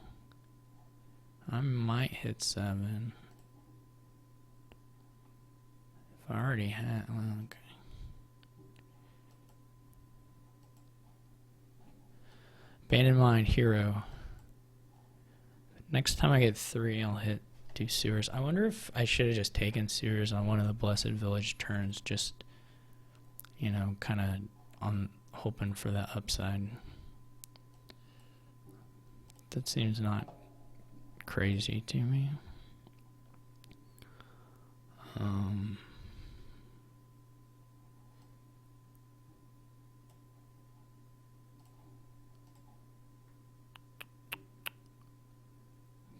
I might hit 7. If I already had, well, okay. Abandoned Mine, Hero. Next time I get 3, I'll do Sewers. I wonder if I should have just taken Sewers on one of the Blessed Village turns, just, you know, kind of on hoping for that upside. That seems not crazy to me.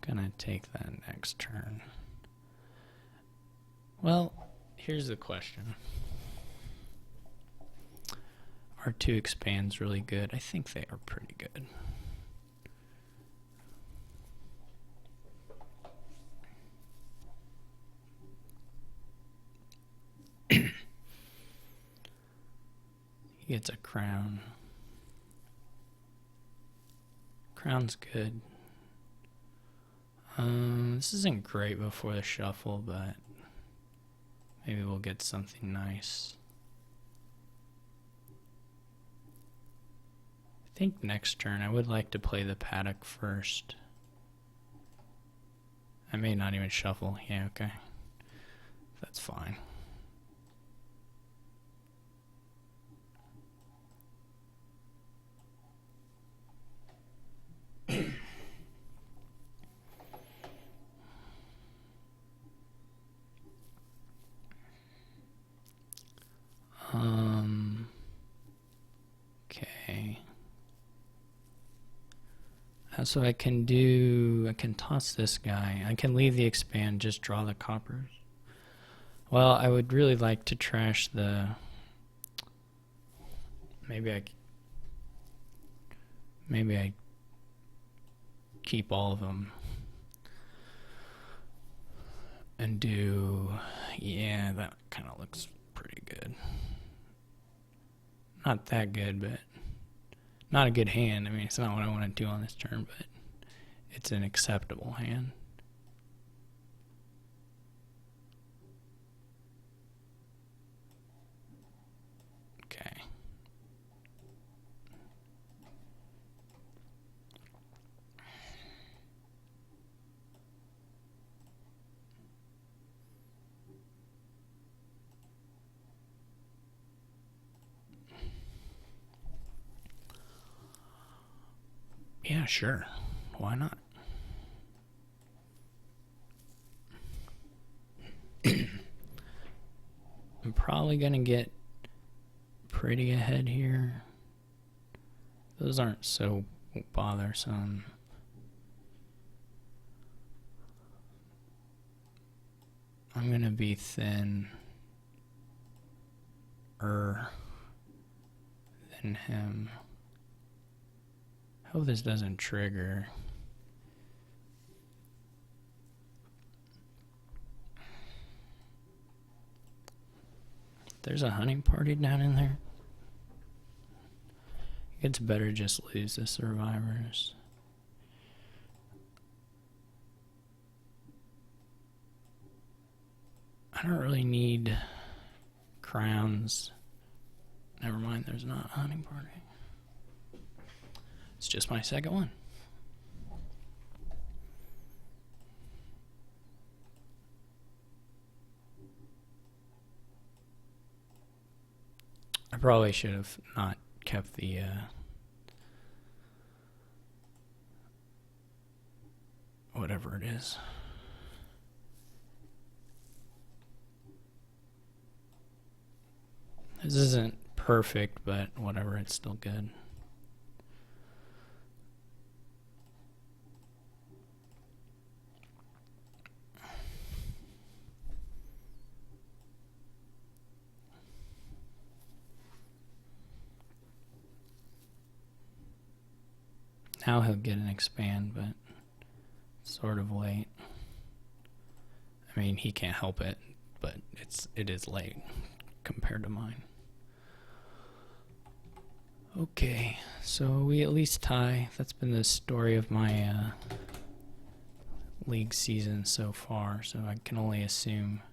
Gonna take that next turn. Well, here's the question. R2 expands really good. I think they are pretty good. He gets a crown. Crown's good. This isn't great before the shuffle, but maybe we'll get something nice. I think next turn I would like to play the paddock first. I may not even shuffle. Yeah, okay. That's fine. Okay. So I can toss this guy. I can leave the expand, just draw the coppers. Well, I would really like to trash the... Maybe I keep all of them. And do... Yeah, that kind of looks pretty good. Not that good, but... Not a good hand. I mean, it's not what I want to do on this turn, but it's an acceptable hand. Okay. Yeah, sure. Why not? I'm probably gonna get pretty ahead here. Those aren't so bothersome. I'm gonna be thin than him. Hope this doesn't trigger. There's a hunting party down in there. It's better just lose the survivors. I don't really need crowns. Never mind, there's not a hunting party. It's just my second one. I probably should have not kept the whatever it is. This isn't perfect, but whatever, it's still good. Now he'll get an expand, but sort of late. I mean, he can't help it, but it is late compared to mine. Okay, so we at least tie. That's been the story of my league season so far, so I can only assume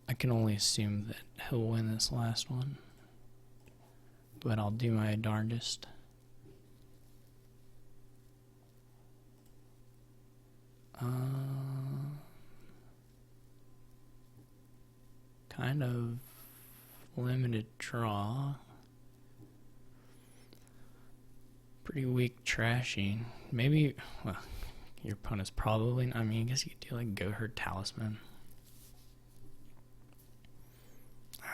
I can only assume that he'll win this last one, but I'll do my darndest. Kind of limited draw. Pretty weak trashing. Maybe, well, your opponent's probably, I mean, I guess you could do like Go Herd Talisman.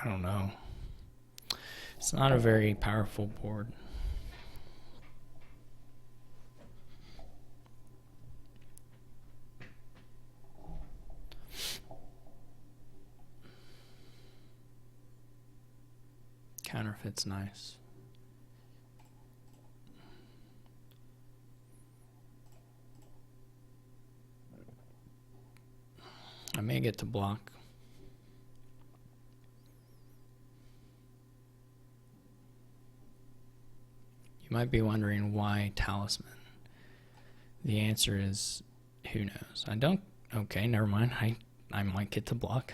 I don't know. It's not a very powerful board. Counterfeit's nice. I may get to block. You might be wondering why Talisman. The answer is, who knows? I don't. Okay, never mind. I might get to block.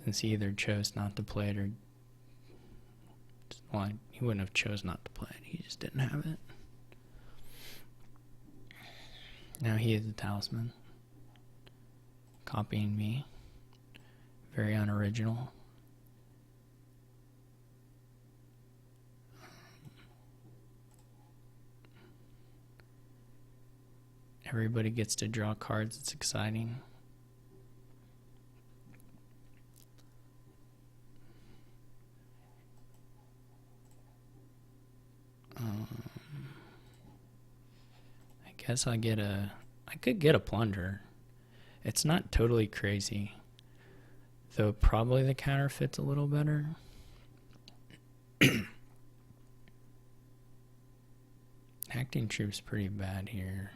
Since he either chose not to play it or, well, he wouldn't have chose not to play it. He just didn't have it. Now he is the Talisman. Copying me. Very unoriginal. Everybody gets to draw cards. It's exciting. I guess I could get a plunder. It's not totally crazy, though probably the counterfeit's a little better. Acting Troop's pretty bad here.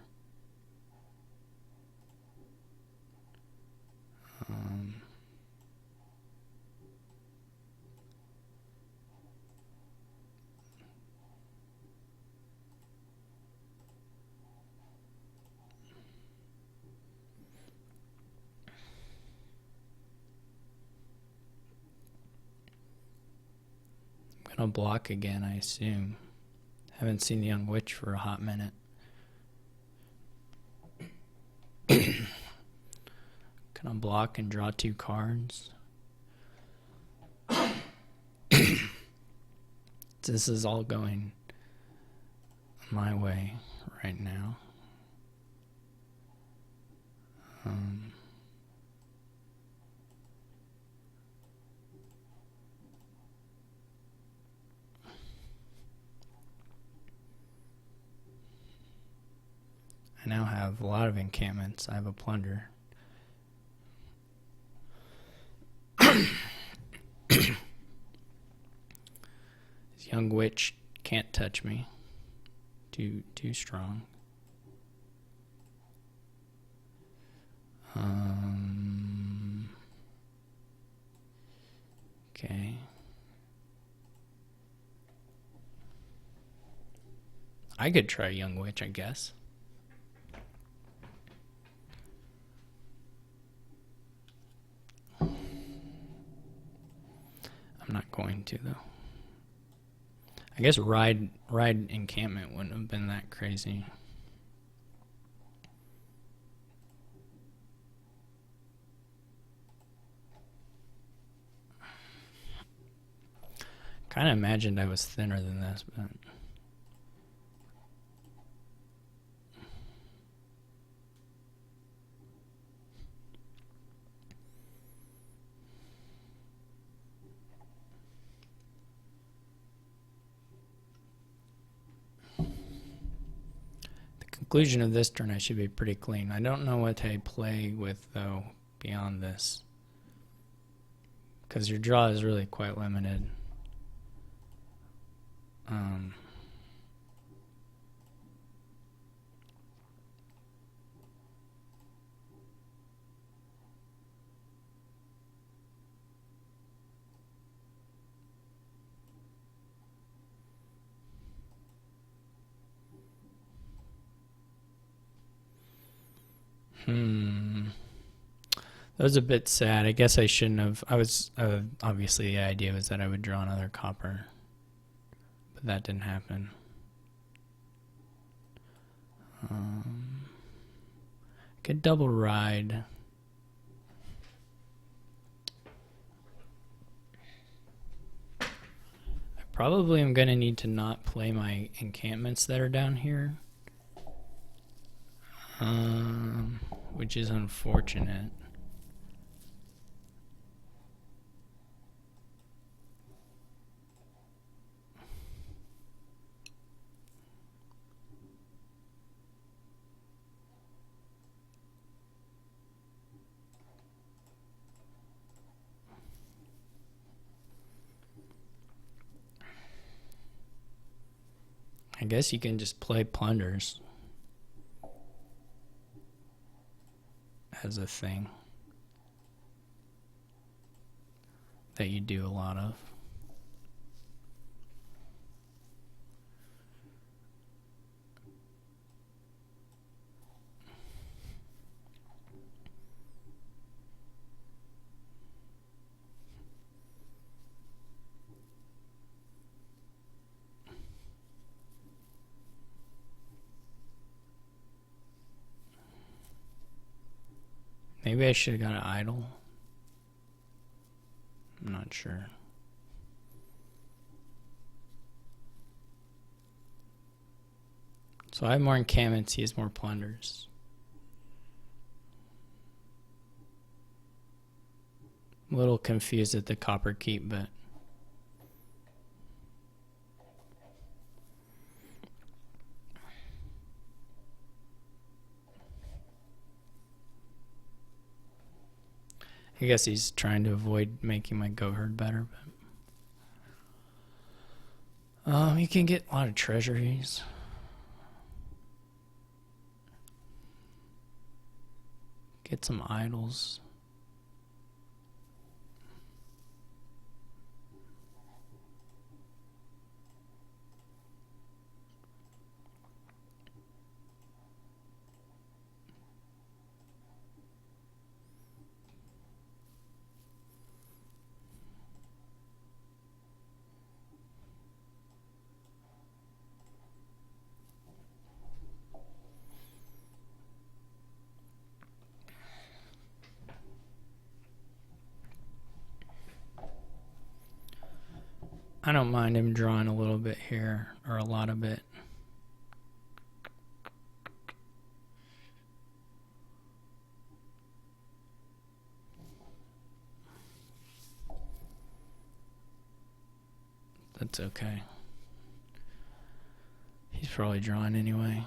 I'm gonna block again, I assume. Haven't seen the Young Witch for a hot minute. Can I block and draw 2 cards? This is all going my way right now. I now have a lot of encampments. I have a plunder. This Young Witch can't touch me. Too strong. Okay. I could try Young Witch, I guess. I'm not going to, though. I guess ride encampment wouldn't have been that crazy. Kind of imagined I was thinner than this, but the conclusion of this turn I should be pretty clean. I don't know what I play with, though, beyond this, because your draw is really quite limited. That was a bit sad. I guess I shouldn't have. I was obviously the idea was that I would draw another copper, but that didn't happen. Could double ride. I probably am gonna need to not play my encampments that are down here, which is unfortunate. I guess you can just play plunders as a thing that you do a lot of. Maybe I should have got an idol. I'm not sure. So I have more encampments, he has more plunders. I'm a little confused at the copper keep, but I guess he's trying to avoid making my goat herd better. But you can get a lot of treasuries. Get some idols. I don't mind him drawing a little bit here, or a lot of it. That's okay. He's probably drawing anyway.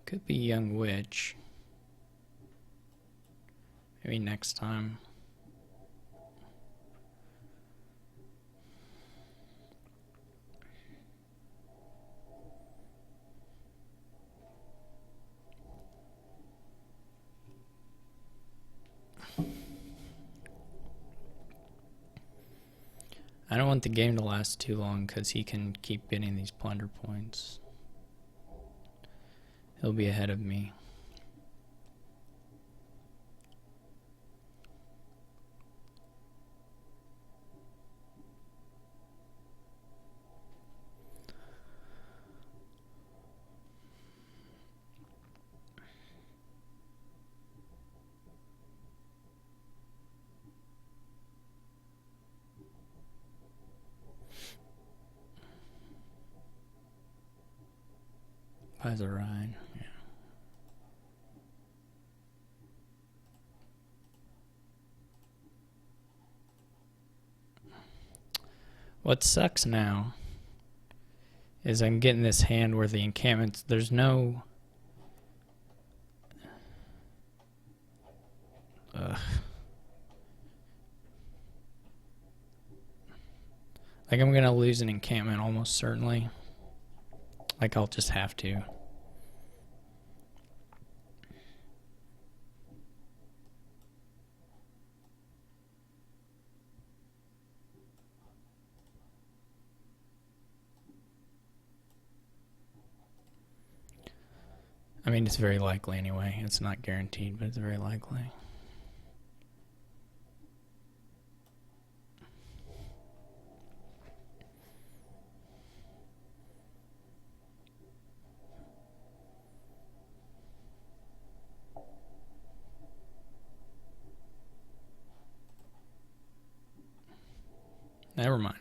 Could be young witch. Maybe next time. I don't want the game to last too long because he can keep getting these plunder points. He'll be ahead of me. Buys a ride. Yeah. What sucks now is I'm getting this hand where the encampments, there's no... Ugh. Like, I'm gonna lose an encampment almost certainly. Like, I'll just have to. I mean, it's very likely anyway. It's not guaranteed, but it's very likely. Never mind.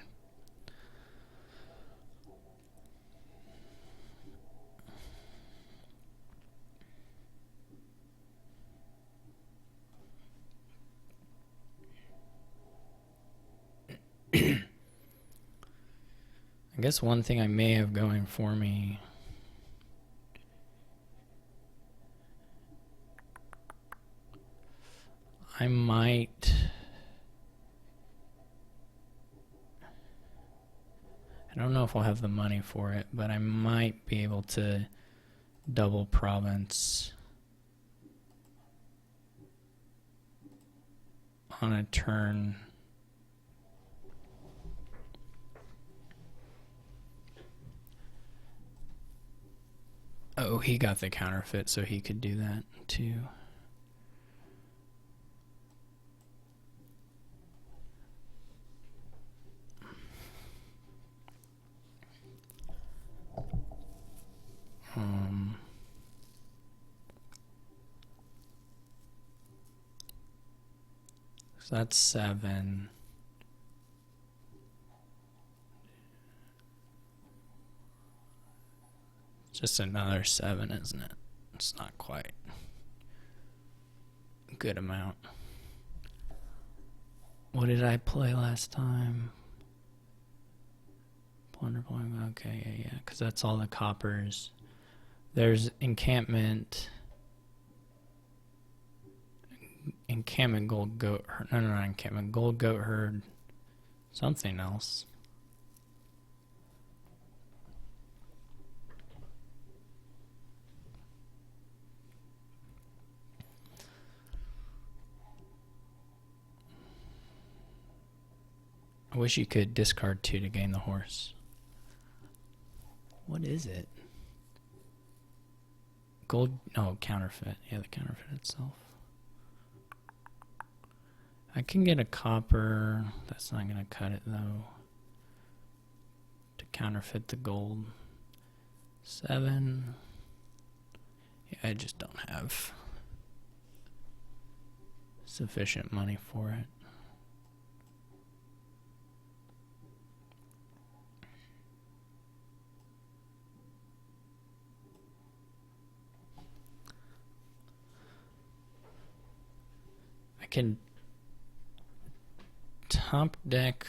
I guess one thing I may have going for me, I might... I don't know if I'll have the money for it, but I might be able to double province on a turn. Oh, he got the counterfeit, so he could do that too. So that's 7. Just another 7, isn't it? It's not quite a good amount. What did I play last time? Plunder point. Okay, yeah, because that's all the coppers. There's encampment. Encampment gold goat herd. No, not encampment. Gold goat herd. Something else. I wish you could discard 2 to gain the horse. What is it? Gold. Oh, counterfeit. Yeah, the counterfeit itself. I can get a copper. That's not going to cut it, though. To counterfeit the gold. 7. Yeah, I just don't have sufficient money for it. I can top deck.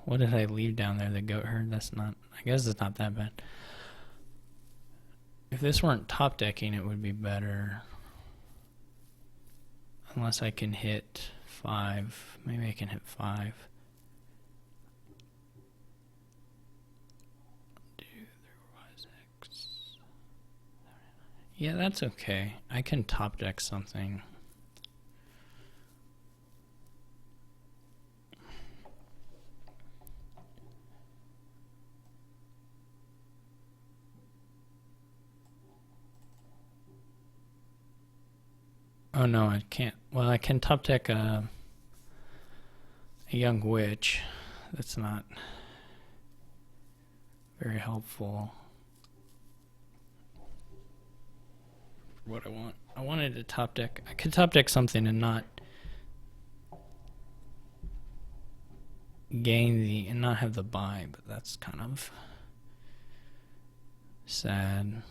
What did I leave down there? The goat herd? That's not... I guess it's not that bad. If this weren't top decking, it would be better. Unless I can hit 5. Maybe I can hit 5. Yeah, that's okay. I can top deck something. Oh no, I can't. Well, I can top deck a young witch. That's not very helpful. What I want. I wanted to top deck. I could top deck something and not gain the and not have the buy, but that's kind of sad.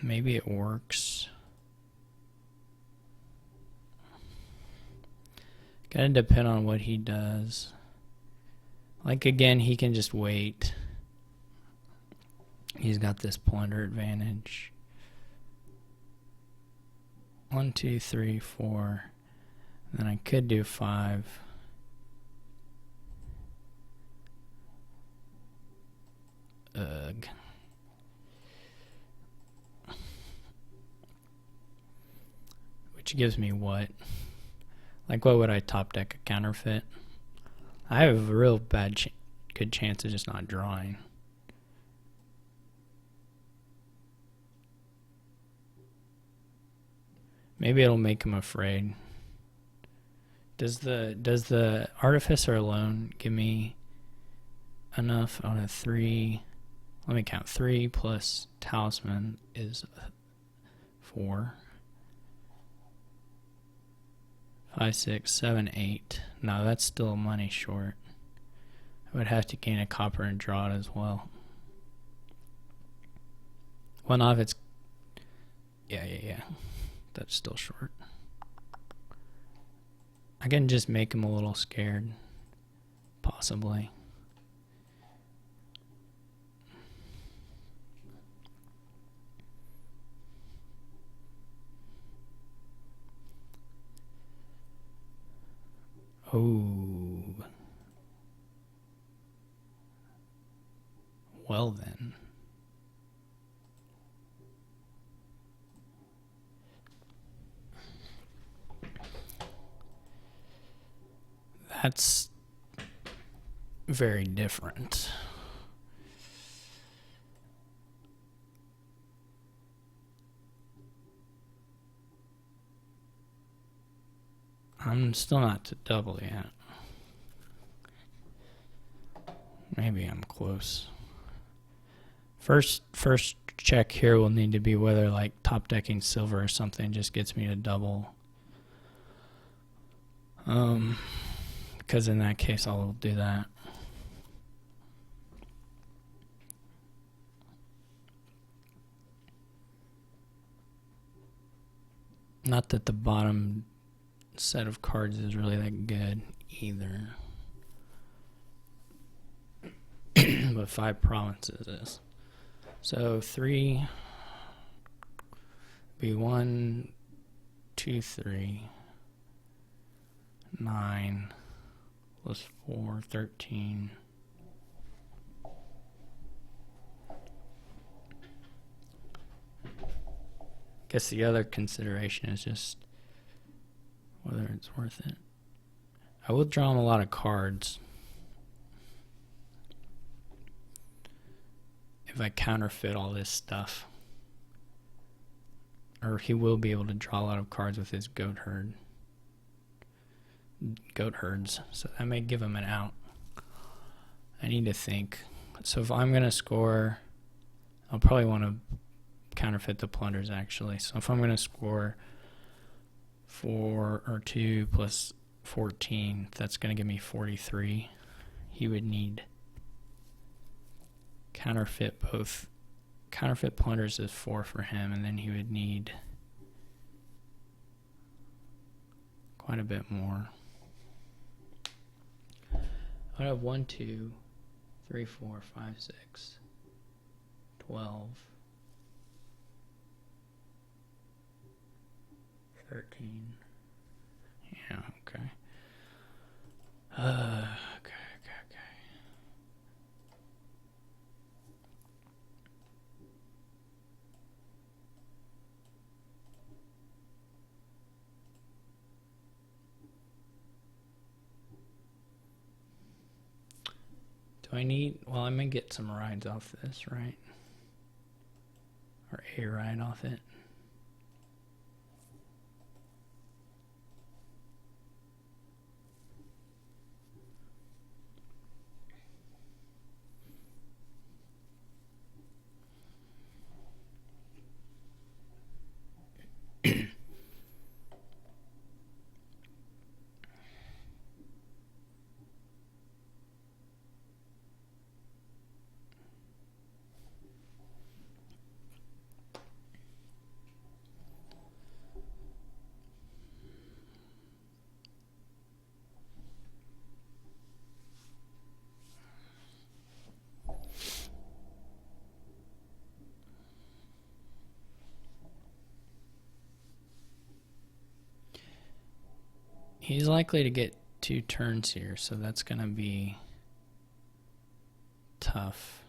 Maybe it works. Gotta depend on what he does. Like, again, he can just wait. He's got this plunder advantage. 1, 2, 3, 4. Then I could do 5. Ugh. Which gives me what? Like, what would I top deck a counterfeit? I have a real good chance of just not drawing. Maybe it'll make him afraid. Does the Artificer alone give me enough on a 3? Let me count. 3 plus Talisman is 4. 5, 6, 7, 8. No, that's still money short. I would have to gain a copper and draw it as well. Well, not if it's... Yeah. That's still short. I can just make him a little scared. Possibly. Oh. Well then. That's very different. I'm still not to double yet. Maybe I'm close. First check here will need to be whether, like, top decking silver or something just gets me to double. Because in that case I'll do that. Not that the bottom set of cards is really that good either. But 5 provinces is. So 3 be 1, 2, 3, 9 plus 4, 13. Guess the other consideration is just whether it's worth it. I will draw him a lot of cards if I counterfeit all this stuff. Or he will be able to draw a lot of cards with his goat herds. So that may give him an out. I need to think. So if I'm going to score, I'll probably want to counterfeit the plunders actually. So if I'm going to score 4 or 2 plus 14, that's going to give me 43. He would need counterfeit both. Counterfeit plunders is 4 for him, and then he would need quite a bit more. I have 1, 2, 3, 4, 5, 6, 12, 13. Yeah, okay. Okay. Do I need... Well, I may get some rides off this, right? Or a ride off it. He's likely to get 2 turns here, so that's going to be tough.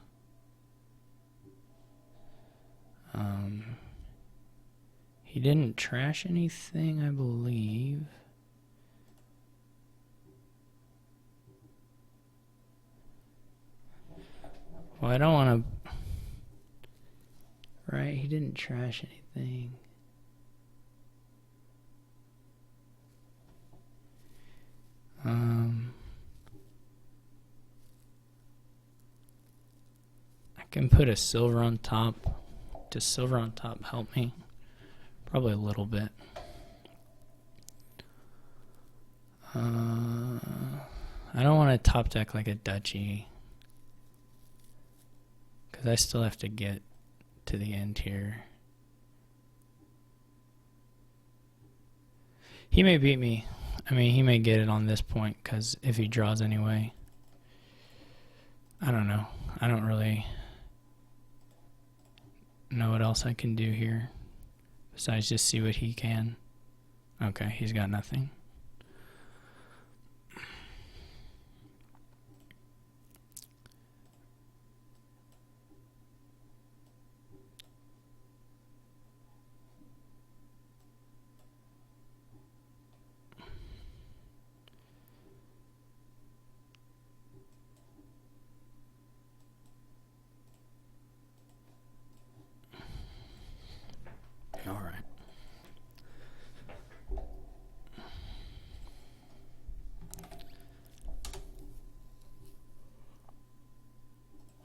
He didn't trash anything, I believe. Well, I don't want to... Right, he didn't trash anything. I can put a silver on top. Does silver on top help me? Probably a little bit. I don't want to top deck like a duchy, because I still have to get to the end here. He may beat me. I mean, he may get it on this point, because if he draws anyway. I don't know. I don't really know what else I can do here besides just see what he can. Okay, he's got nothing. All right.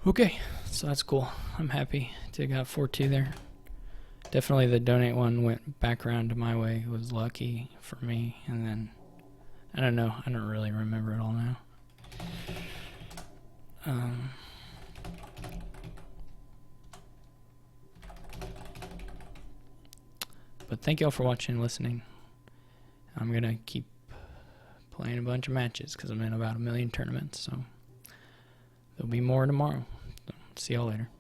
Okay, so that's cool. I'm happy to got 4-2 there. Definitely the donate one went back around to my way. It was lucky for me. And then, I don't know. I don't really remember it all now. But thank you all for watching and listening. I'm going to keep playing a bunch of matches because I'm in about 1 million tournaments. So there'll be more tomorrow. So see y'all later.